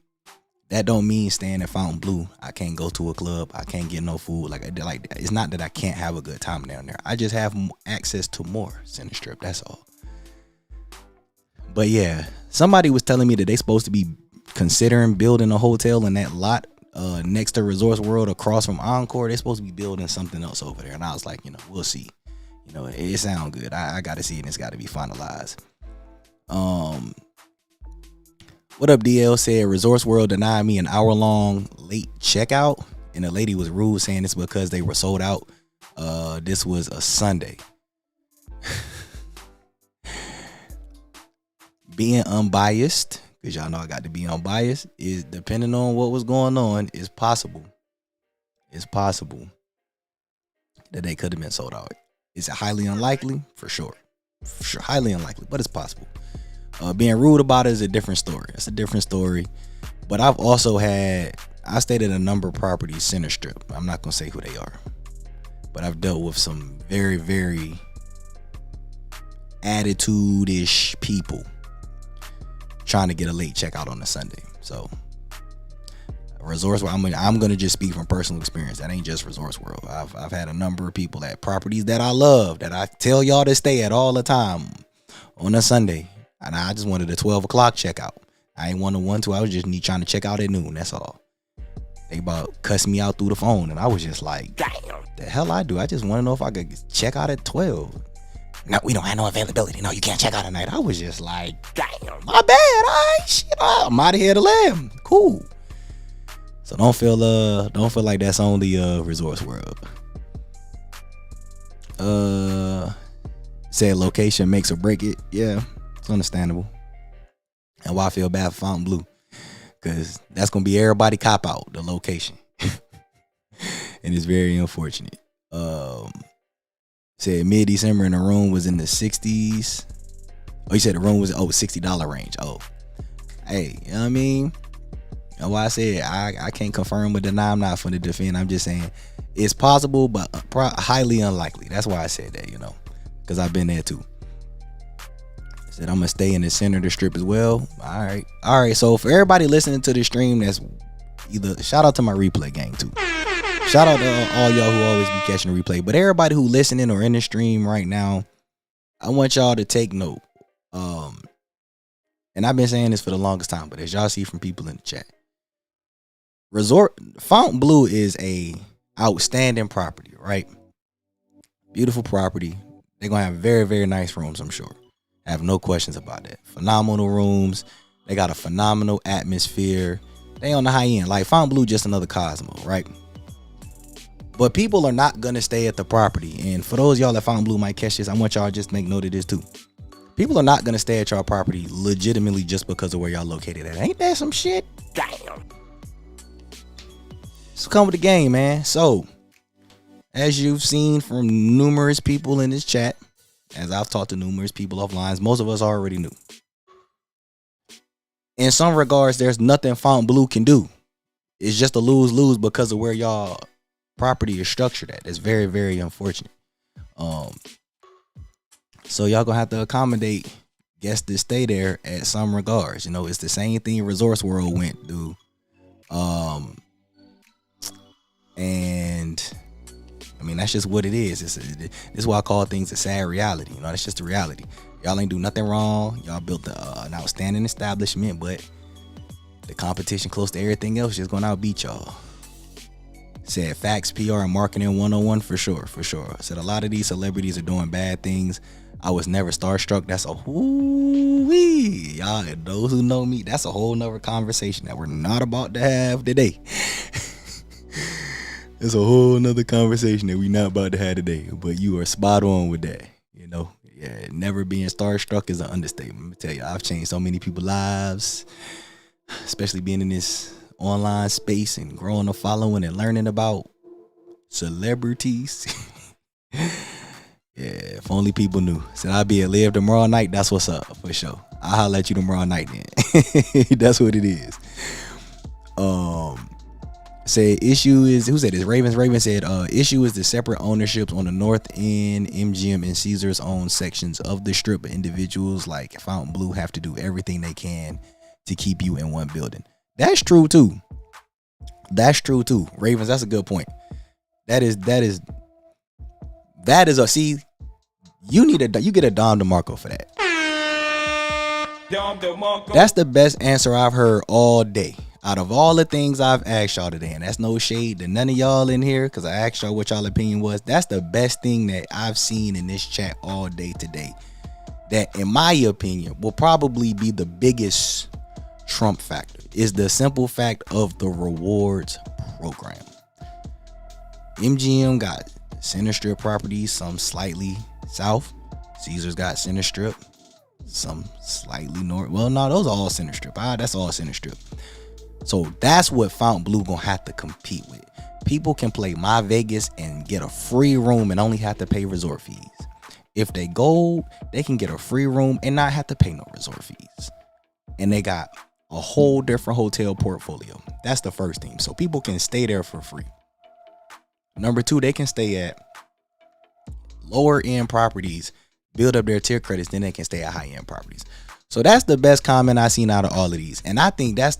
that don't mean staying at Fontainebleau I can't go to a club. I can't get no food. Like it's not that I can't have a good time down there. I just have access to more center strip. That's all. But yeah, somebody was telling me that they supposed to be considering building a hotel in that lot next to Resorts World across from Encore. They're supposed to be building something else over there, and I was like, you know, we'll see. You know, it sounds good. I got to see it, and it's got to be finalized. What up, DL? Said Resorts World denied me an hour-long late checkout, and the lady was rude, saying it's because they were sold out. This was a Sunday. Being unbiased, because y'all know I got to be unbiased, is depending on what was going on, is possible. It's possible that they could have been sold out. Is it highly unlikely? For sure. Highly unlikely, but it's possible. Being rude about it is a different story. It's a different story. But I stayed at a number of properties center strip. I'm not going to say who they are. But I've dealt with some very, very attitude-ish people trying to get a late checkout on a Sunday. So Resorts World, I'm gonna just speak from personal experience. That ain't just Resorts World. I've had a number of people at properties that I love, that I tell y'all to stay at all the time, on a Sunday, and I just wanted a 12 o'clock checkout. I ain't want a 1-2. I was just trying to check out at noon. That's all. They about cussed me out through the phone, and I was just like, damn, the hell I do? I just want to know if I could check out at 12. No, we don't have no availability. No, you can't check out at night. I was just like, damn, my bad. All right, shit, I'm out of here to live. Cool. So don't feel like that's only Resorts World. Said location makes or break it. Yeah, it's understandable. And why I feel bad for Fontainebleau, because that's gonna be everybody cop out, the location. And it's very unfortunate. Said mid-December and the room was in the 60s. Oh, you said the room was $60 range. Oh, hey, you know what I mean? And why I said I can't confirm or deny. I'm not for the defend. I'm just saying it's possible, but highly unlikely. That's why I said that, you know, because I've been there too. Said I'm gonna stay in the center of the strip as well. All right. So for everybody listening to the stream, that's either shout out to my replay gang too. Shout out to all y'all who always be catching the replay. But everybody who listening or in the stream right now, I want y'all to take note. And I've been saying this for the longest time, but as y'all see from people in the chat, Fontainbleau is a outstanding property, right? Beautiful property. They're gonna have very, very nice rooms, I'm sure. I have no questions about that. Phenomenal rooms. They got a phenomenal atmosphere. They on the high end. Like Fontainbleau, just another Cosmo, right? But people are not gonna stay at the property. And for those of y'all that Fontainebleau might catch this, I want y'all to just make note of this too. People are not gonna stay at y'all property legitimately just because of where y'all located at. Ain't that some shit? Damn. So come with the game, man. So, as you've seen from numerous people in this chat, as I've talked to numerous people offline, most of us already knew. In some regards, there's nothing Fontainebleau can do. It's just a lose-lose because of where y'all property is structured at. It's very, very unfortunate. So y'all gonna have to accommodate guests that stay there at some regards. You know, it's the same thing Resorts World went through. And I mean, that's just what it is. This is why I call things a sad reality. You know, that's just the reality. Y'all ain't do nothing wrong. Y'all built an outstanding establishment, but the competition close to everything else just gonna outbeat y'all. Said facts, PR, and marketing 101 for sure, for sure. Said a lot of these celebrities are doing bad things. I was never starstruck. That's a whoo-wee. Y'all, those who know me, that's a whole nother conversation that we're not about to have today. It's a whole nother conversation that we're not about to have today. But you are spot on with that. You know, yeah, never being starstruck is an understatement. Let me tell you, I've changed so many people's lives, especially being in this online space and growing a following and learning about celebrities. Yeah, if only people knew. Said I'll be at Live tomorrow night. That's what's up for sure. I'll holler at you tomorrow night then. That's what it is. Said issue is, who said this? Raven said issue is the separate ownerships on the north end. MGM and Caesars own sections of the strip, but individuals like Fontainebleau have to do everything they can to keep you in one building. That's true too. That's true too. Ravens, that's a good point. That is a, see, you get a Dom DeMarco for that. That's the best answer I've heard all day. Out of all the things I've asked y'all today, and that's no shade to none of y'all in here, because I asked y'all what y'all opinion was. That's the best thing that I've seen in this chat all day today. That, in my opinion, will probably be the biggest Trump factor, is the simple fact of the rewards program. MGM got center strip properties, some slightly south. Caesars got center strip, some slightly north. Well, no, those are all center strip. That's all center strip. So that's what Fontainebleau gonna have to compete with. People can play My Vegas and get a free room and only have to pay resort fees. If they gold, they can get a free room and not have to pay no resort fees. And they got a whole different hotel portfolio. That's the first thing. So people can stay there for free. Number two, they can stay at lower end properties, build up their tier credits, then they can stay at high end properties. So that's the best comment I've seen out of all of these. And I think that's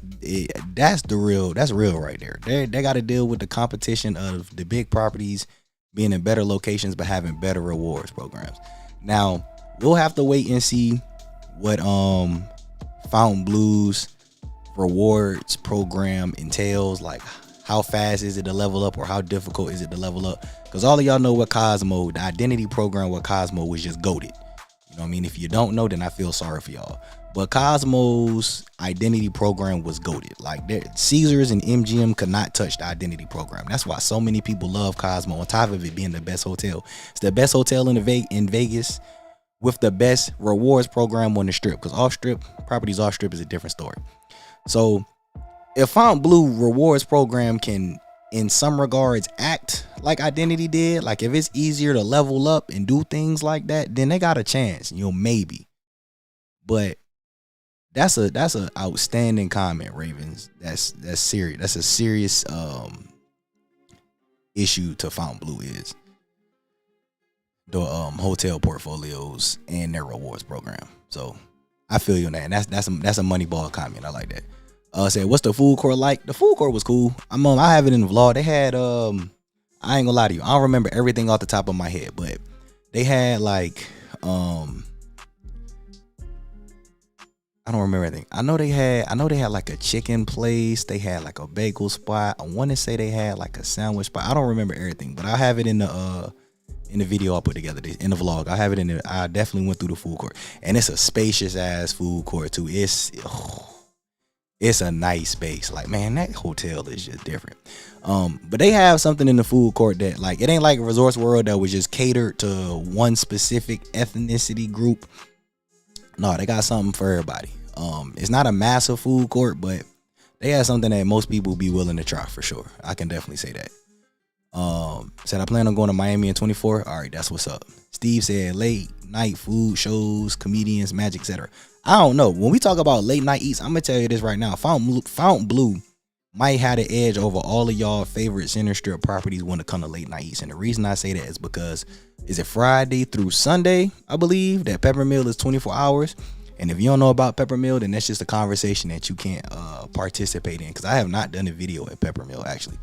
real right there. They got to deal with the competition of the big properties being in better locations but having better rewards programs. Now, we'll have to wait and see what Fontainebleau's rewards program entails. Like, how fast is it to level up, or how difficult is it to level up? Because all of y'all know what Cosmo, the identity program with Cosmo was just goated. You know what I mean? If you don't know, then I feel sorry for y'all. But Cosmo's identity program was goated. Like, Caesars and MGM could not touch the identity program. That's why so many people love Cosmo, on top of it being the best hotel. It's the best hotel in Vegas with the best rewards program on the strip. Because off-strip, properties off-strip is a different story. So if Fontainebleau rewards program can, in some regards, act like identity did, like if it's easier to level up and do things like that, then they got a chance, you know, maybe. But that's a outstanding comment, Ravens. That's serious. That's a serious issue to Fontainebleau is the hotel portfolios and their rewards program. So I feel you on that. And that's a money ball comment. I like that. Said, what's the food court like? The food court was cool. I have it in the vlog. They had I ain't gonna lie to you. I don't remember everything off the top of my head, but they had like I don't remember anything. I know they had like a chicken place. They had like a bagel spot. I want to say they had like a sandwich spot. I don't remember everything, but I have it in the video I put together in the vlog. I have it in there. I definitely went through the food court, and it's a spacious ass food court too. It's a nice space. Like, man, that hotel is just different. But they have something in the food court that, like, it ain't like Resorts World that was just catered to one specific ethnicity group. No, they got something for everybody. It's not a massive food court, but they have something that most people be willing to try for sure. I can definitely say that. Said I plan on going to Miami in 24. All right, that's what's up. Steve said late night food shows, comedians, magic, etc. I don't know. When we talk about late night eats, I'm gonna tell you this right now. Fontainebleau might have the edge over all of y'all favorite center strip properties when it comes to late night eats. And the reason I say that is because is it Friday through Sunday, I believe, that Peppermill is 24 hours. And if you don't know about Peppermill, then that's just a conversation that you can't participate in. Because I have not done a video at Peppermill, actually.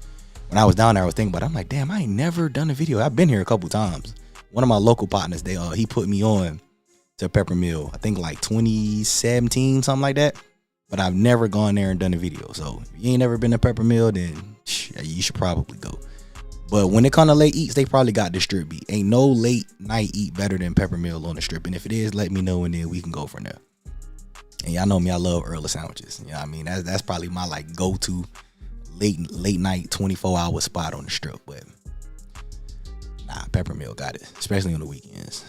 When I was down there, I was thinking about it. I'm like, damn, I ain't never done a video. I've been here a couple times. One of my local partners, he put me on to Peppermill, I think like 2017, something like that. But I've never gone there and done a video. So if you ain't never been to Peppermill, then you should probably go. But when it comes to late eats, they probably got the strip beat. Ain't no late night eat better than Peppermill on the strip. And if it is, let me know and then we can go from there. And y'all know me, I love early sandwiches. You know what I mean? That's probably my like go-to late night 24-hour spot on the strip. But nah, Peppermill got it, especially on the weekends.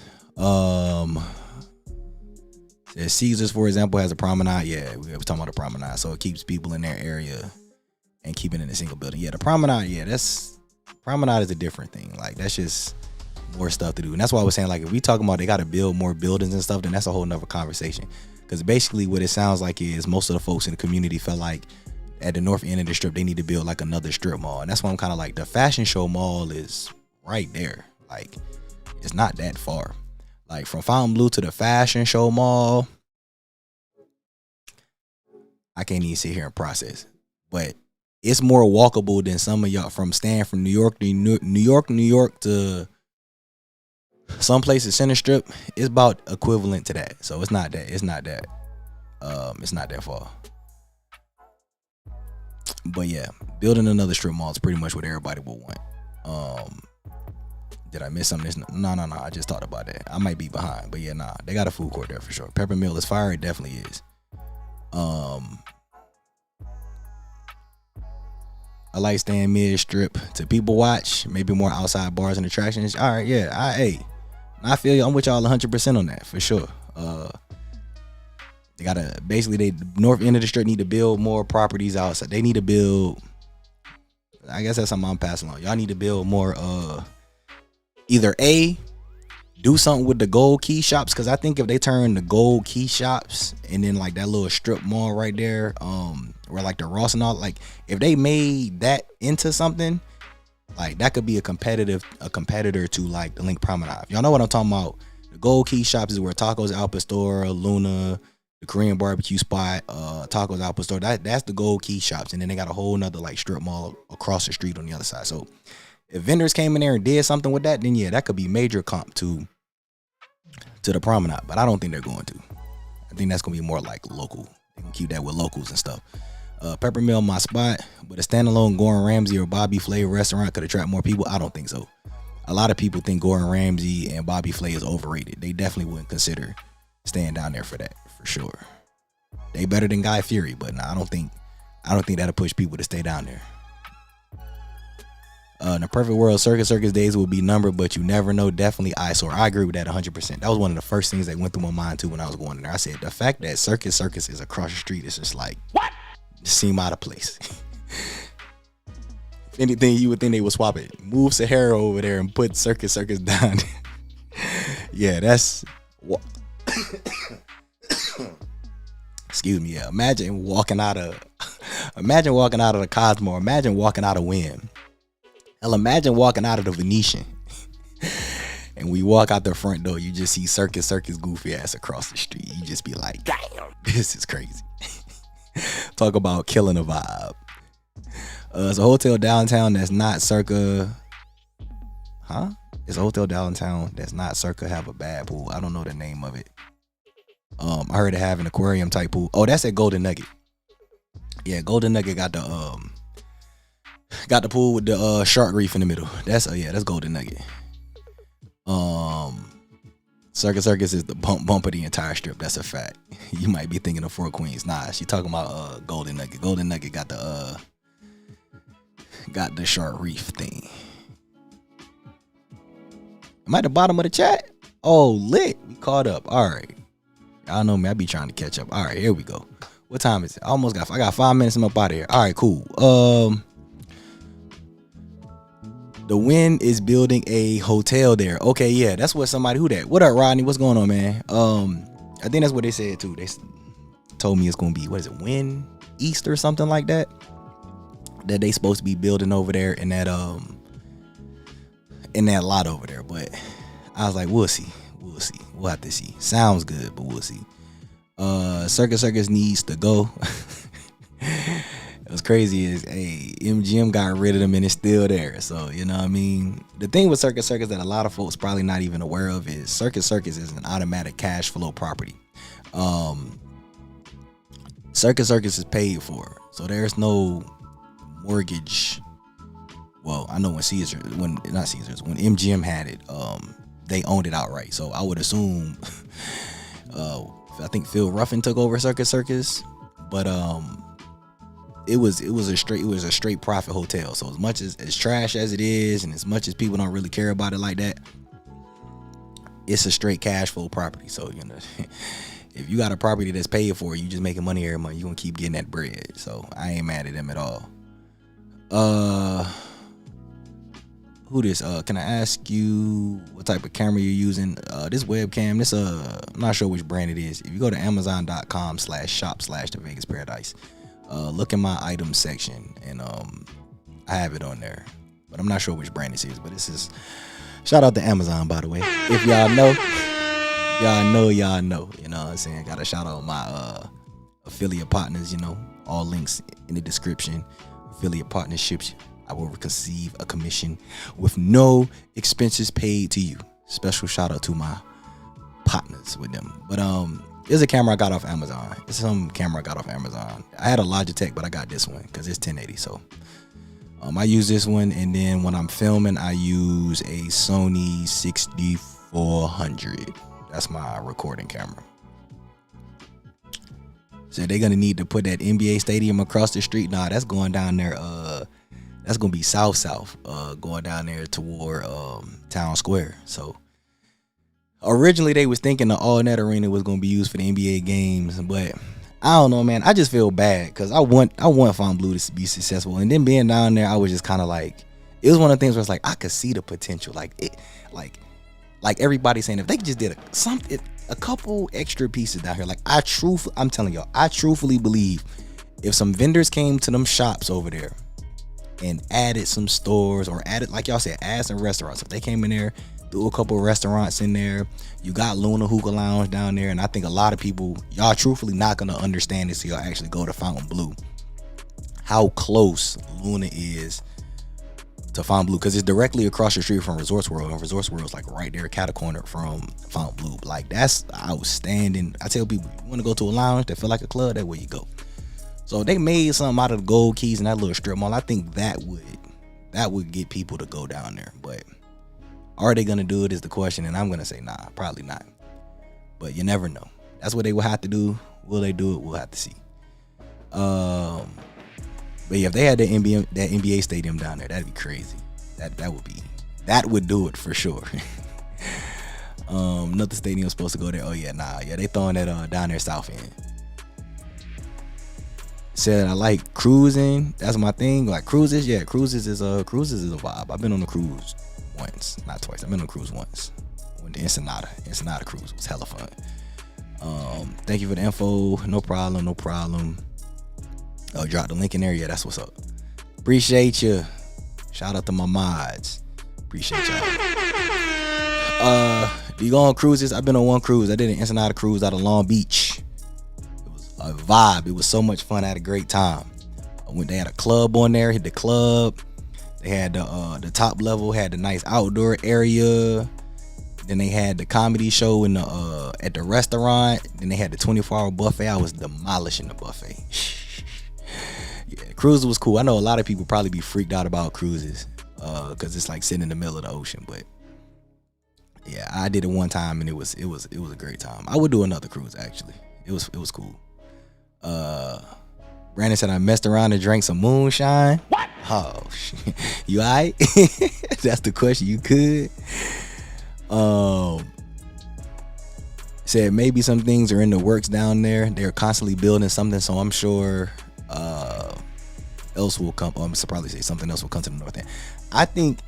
Caesars, for example, has a promenade. Yeah, we were talking about the promenade, so it keeps people in their area and keeping it in a single building. Yeah, the promenade. Yeah, promenade is a different thing. Like, that's just more stuff to do, and that's why I was saying, like, if we talking about they got to build more buildings and stuff, then that's a whole nother conversation. Because basically, what it sounds like is most of the folks in the community felt like at the north end of the strip they need to build like another strip mall, and that's why I'm kind of like the Fashion Show Mall is right there. Like, it's not that far. Like, from Fontainebleau to the Fashion Show Mall, I can't even sit here and process. But it's more walkable than some of y'all from staying from New York to some places center strip. It's about equivalent to that. So it's not that far. But yeah, building another strip mall is pretty much what everybody will want. Did I miss something? No. I just thought about that. I might be behind, but yeah, nah. They got a food court there for sure. Peppermill is fire. It definitely is. I like staying mid strip to people watch. Maybe more outside bars and attractions. All right, yeah. I feel you. I'm with y'all 100% on that for sure. They gotta basically north end of the strip need to build more properties outside. They need to build. I guess that's something I'm passing on. Y'all need to build more. Either do something with the gold key shops, because I think if they turn the gold key shops and then like that little strip mall right there, where like the Ross and all, like if they made that into something, like that could be a competitor to like the Link Promenade. Y'all know what I'm talking about. The gold key shops is where Tacos Al Pastor, Luna, the Korean barbecue spot, Tacos Al Pastor, that's the gold key shops, and then they got a whole nother like strip mall across the street on the other side. So if vendors came in there and did something with that, then yeah, that could be major comp to the promenade. But I don't think they're going to. I think that's gonna be more like local. They can keep that with locals and stuff. Peppermill, my spot, but a standalone Gordon Ramsay or Bobby Flay restaurant could attract more people. I don't think so. A lot of people think Gordon Ramsay and Bobby Flay is overrated. They definitely wouldn't consider staying down there for that, for sure. They better than Guy Fieri, but nah, I don't think that'll push people to stay down there. In the perfect world, circus days will be numbered, but you never know. Definitely eyesore. I agree with that 100%. That was one of the first things that went through my mind too when I was going in there. I said the fact that circus is across the street is just like, what? Just seem out of place. If anything, you would think they would swap it. Move Sahara over there and put circus down. Yeah, that's what. Excuse me. Yeah, imagine walking out of the Cosmo. Imagine walking out of Wynn. Hell, imagine walking out of the Venetian. And we walk out the front door, you just see Circus goofy ass across the street. You just be like, damn, this is crazy. Talk about killing a vibe. It's a hotel downtown that's not Circa. Huh? It's a hotel downtown that's not Circa have a bad pool. I don't know the name of it. I heard it have an aquarium type pool. Oh, that's at Golden Nugget. Yeah, Golden Nugget got the pool with the shark reef in the middle. That's Golden Nugget. Circus is the bump of the entire strip. That's a fact. You might be thinking of Four Queens. Nah, she talking about Golden Nugget. Golden Nugget got the shark reef thing. Am I at the bottom of the chat? Oh, lit. We caught up. All right. Y'all know me. I be trying to catch up. All right, here we go. What time is it? I got 5 minutes. I'm up out of here. All right, cool. The Wynn is building a hotel there. Okay, yeah, that's what somebody who that. What up, Rodney? What's going on, man? I think that's what they said too. They told me it's gonna be, what is it, Wynn East or something like that. That they supposed to be building over there in that lot over there. But I was like, we'll see. We'll have to see. Sounds good, but we'll see. Circus needs to go. What's crazy is, MGM got rid of them and it's still there. So, you know what I mean? The thing with Circus that a lot of folks probably not even aware of is Circus is an automatic cash flow property. Circus is paid for. So there's no mortgage. Well, I know when MGM had it, they owned it outright. So I would assume, I think Phil Ruffin took over Circus, but it was a straight profit hotel. So as much as trash as it is, and as much as people don't really care about it like that, it's a straight cash flow property. So, you know, if you got a property that's paid for, you just making money every month, you're gonna keep getting that bread. So I ain't mad at them at all. Who this? Can I ask you what type of camera you're using? This webcam, I'm not sure which brand it is. If you go to amazon.com/shop/the Vegas Paradise, look in my items section, and I have it on there, but I'm not sure which brand this is. But this is, shout out to Amazon, by the way. If y'all know. You know what I'm saying? Gotta shout out my affiliate partners, you know, all links in the description. Affiliate partnerships, I will receive a commission with no expenses paid to you. Special shout out to my partners with them. But there's a camera I got off Amazon. It's some camera I got off Amazon. I had a Logitech, but I got this one because it's 1080. So I use this one, and then when I'm filming, I use a Sony 6400. That's my recording camera. So they're gonna need to put that NBA stadium across the street. Nah, that's going down there. That's gonna be south, going down there toward Town Square. So originally they was thinking the All Net Arena was gonna be used for the NBA games, but I don't know, man. I just feel bad because I want Fontainebleau to be successful, and then being down there, I was just kind of like, it was one of the things where it's like I could see the potential, like everybody saying if they just did a couple extra pieces down here, like I'm telling y'all, I truthfully believe if some vendors came to them shops over there and added some stores, or added, like y'all said, add some restaurants. If they came in there, threw a couple of restaurants in there, you got Luna Hookah Lounge down there, and I think a lot of people, y'all truthfully not gonna understand this till y'all actually go to Fontainebleau, how close Luna is to Fontainebleau, because it's directly across the street from Resorts World, and Resorts World is like right there, cat-a-corner from Fontainebleau. Like, that's outstanding. I tell people, you want to go to a lounge that feel like a club, that's where you go. So they made something out of the gold keys and that little strip mall. I think that would get people to go down there. But are they gonna do it is the question, and I'm gonna say nah, probably not. But you never know. That's what they will have to do. Will they do it? We'll have to see. But yeah, if they had that NBA stadium down there, that'd be crazy. That would do it for sure. Another stadium supposed to go there. Oh yeah, they throwing that down there south end. Said I like cruising. That's my thing. Like cruises, yeah, cruises is a vibe. I've been on a cruise once, not twice. I've been on a cruise once. Went to Ensenada cruise. It was hella fun. Thank you for the info. No problem. Drop the link in there. Yeah, that's what's up. Appreciate you. Shout out to my mods. Appreciate y'all. Do you go on cruises? I've been on one cruise. I did an Ensenada cruise out of Long Beach. It was a vibe. It was so much fun. I had a great time. They had a club on there. Hit the club. They had the top level, had the nice outdoor area. Then they had the comedy show in the at the restaurant. Then they had the 24-hour buffet. I was demolishing the buffet. Yeah, cruises was cool. I know a lot of people probably be freaked out about cruises because it's like sitting in the middle of the ocean. But yeah, I did it one time and it was a great time. I would do another cruise actually. It was cool. Brandon said I messed around and drank some moonshine. What? Oh, shit. You alright? That's the question. You could. Said maybe some things are in the works down there. They're constantly building something, so I'm sure else will come. I'm probably say something else will come to the north end. I think,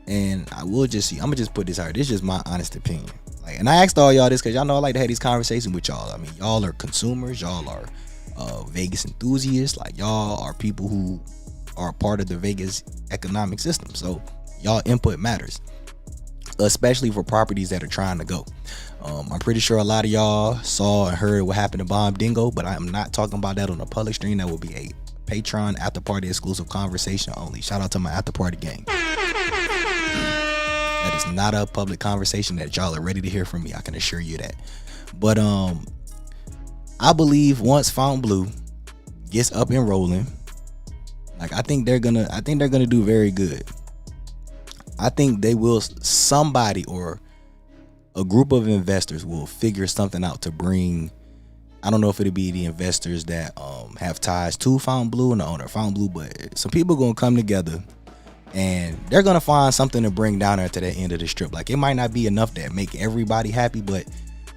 and I will just see. I'm gonna just put this out. This is just my honest opinion. Like, and I asked all y'all this because y'all know I like to have these conversations with y'all. I mean, y'all are consumers. Y'all are Vegas enthusiasts. Like, y'all are people who are part of the Vegas economic system. So y'all input matters, especially for properties that are trying to go. I'm pretty sure a lot of y'all saw and heard what happened to Bomb Dingo, but I'm not talking about that on a public stream. That will be a Patreon after party exclusive conversation only. Shout out to my after party gang. That is not a public conversation that y'all are ready to hear from me. I can assure you that. But I believe once Fontainebleau gets up and rolling, like I think they're gonna do very good. I think they will, somebody or a group of investors will figure something out to bring. I don't know if it'll be the investors that have ties to Fontainebleau and the owner of Fontainebleau, but some people gonna come together and they're gonna find something to bring down there to that end of the strip. Like, it might not be enough to make everybody happy, but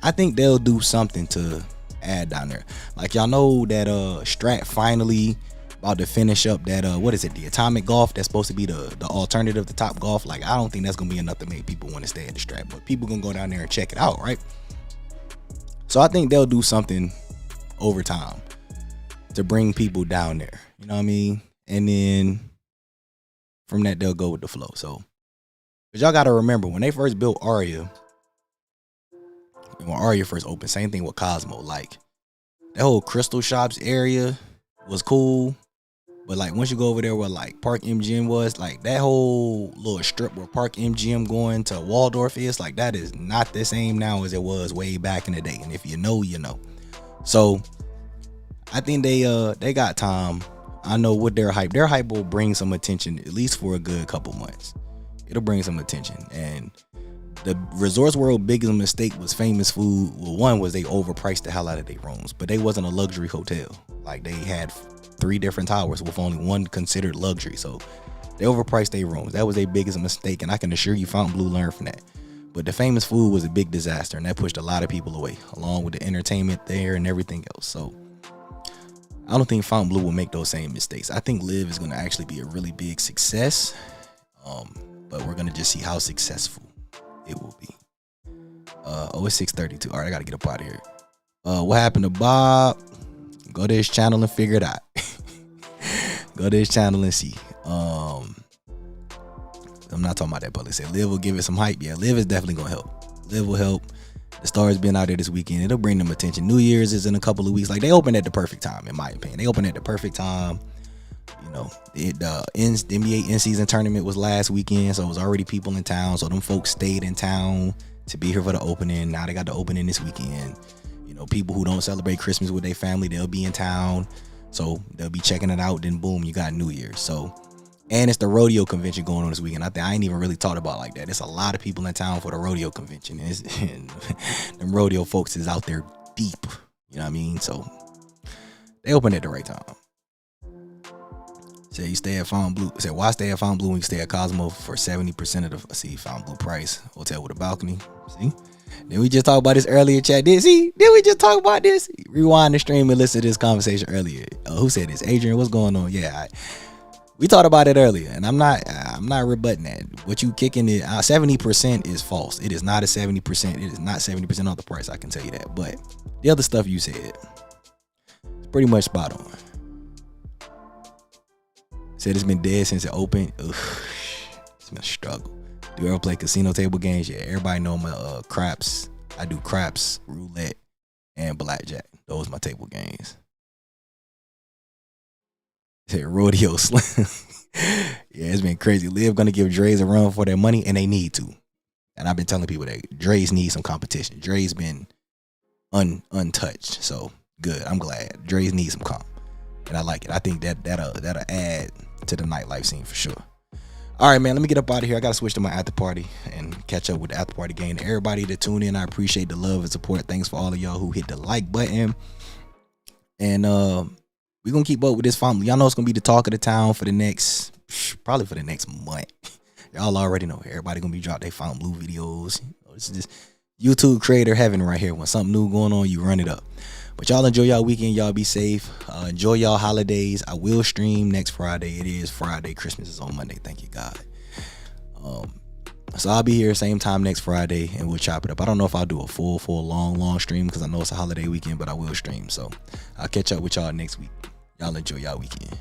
I think they'll do something to add down there. Like, y'all know that Strat finally about to finish up that what is it, the Atomic Golf that's supposed to be the alternative to Top Golf. Like, I don't think that's gonna be enough to make people want to stay at the Strat, but people gonna go down there and check it out, right? So I think they'll do something over time to bring people down there, you know what I mean? And then from that they'll go with the flow. So, but y'all gotta remember, when they first built Aria, when Aria first opened, same thing with Cosmo. Like, that whole Crystal Shops area was cool, but like once you go over there where like Park MGM was, like that whole little strip where Park MGM going to Waldorf is, like, that is not the same now as it was way back in the day. And if you know, you know. So I think they got time. I know with their hype will bring some attention, at least for a good couple months. It'll bring some attention. And the Resorts World biggest mistake was Famous Food. Well, one was they overpriced the hell out of their rooms, but they wasn't a luxury hotel. Like, they had 3 different towers with only one considered luxury. So they overpriced their rooms. That was their biggest mistake, and I can assure you Fontainebleau learned from that. But the Famous Food was a big disaster, and that pushed a lot of people away, along with the entertainment there and everything else. So I don't think Fontainebleau will make those same mistakes. I think Live is going to actually be a really big success, but we're going to just see how successful it will be. It's 6:32. All right, I got to get up out of here. What happened to Bob? Go to his channel and figure it out. Go to his channel and see. I'm not talking about that, but they say Liv will give it some hype. Yeah, Liv is definitely gonna help. Liv will help. The Stars been out there this weekend. It'll bring them attention. New Year's is in a couple of weeks. Like, they opened at the perfect time, in my opinion. They opened at the perfect time. You know, the NBA in-season tournament was last weekend, so it was already people in town. So them folks stayed in town to be here for the opening. Now they got the opening this weekend. You know, people who don't celebrate Christmas with their family, they'll be in town, so they'll be checking it out. Then boom, you got New Year's. So, and it's the rodeo convention going on this weekend. I ain't even really thought about it like that. There's a lot of people in town for the rodeo convention, and them rodeo folks is out there deep. You know what I mean? So they opened at the right time. Say you stay at Fontainebleau. Say, why stay at Fontainebleau when you stay at Cosmo for 70% of the Fontainebleau price? Hotel with a balcony. See? Then we just talked about this earlier, chat. Did we just talk about this? Rewind the stream and listen to this conversation earlier. Who said this? Adrian, what's going on? Yeah, we talked about it earlier, and I'm not rebutting that. What you kicking it? 70% is false. It is not a 70%. It is not 70% off the price. I can tell you that. But the other stuff you said, it's pretty much spot on. Said it's been dead since it opened. Ugh, it's been a struggle. Do you ever play casino table games? Yeah, everybody know my craps. I do craps, roulette, and blackjack. Those are my table games. Rodeo Slim. Yeah, it's been crazy. Liv gonna give Dre's a run for their money, and they need to. And I've been telling people that Dre's need some competition. Dre's been untouched, so good. I'm glad. Dre's need some comp, and I like it. I think that'll add to the nightlife scene for sure. All right, man. Let me get up out of here. I gotta switch to my after party and catch up with the after party game. To everybody that tuned in, I appreciate the love and support. Thanks for all of y'all who hit the like button, and we're gonna keep up with this family. Y'all know it's gonna be the talk of the town for the next, probably for the next month. Y'all already know everybody gonna be dropping their Fontainbleau videos. This is just YouTube creator heaven right here. When something new going on, you run it up. But y'all enjoy y'all weekend. Y'all be safe. Enjoy y'all holidays. I will stream next Friday. It is Friday. Christmas is on Monday. Thank you, God. So I'll be here same time next Friday, and we'll chop it up. I don't know if I'll do a full long stream because I know it's a holiday weekend, but I will stream. So I'll catch up with y'all next week. Y'all enjoy y'all weekend.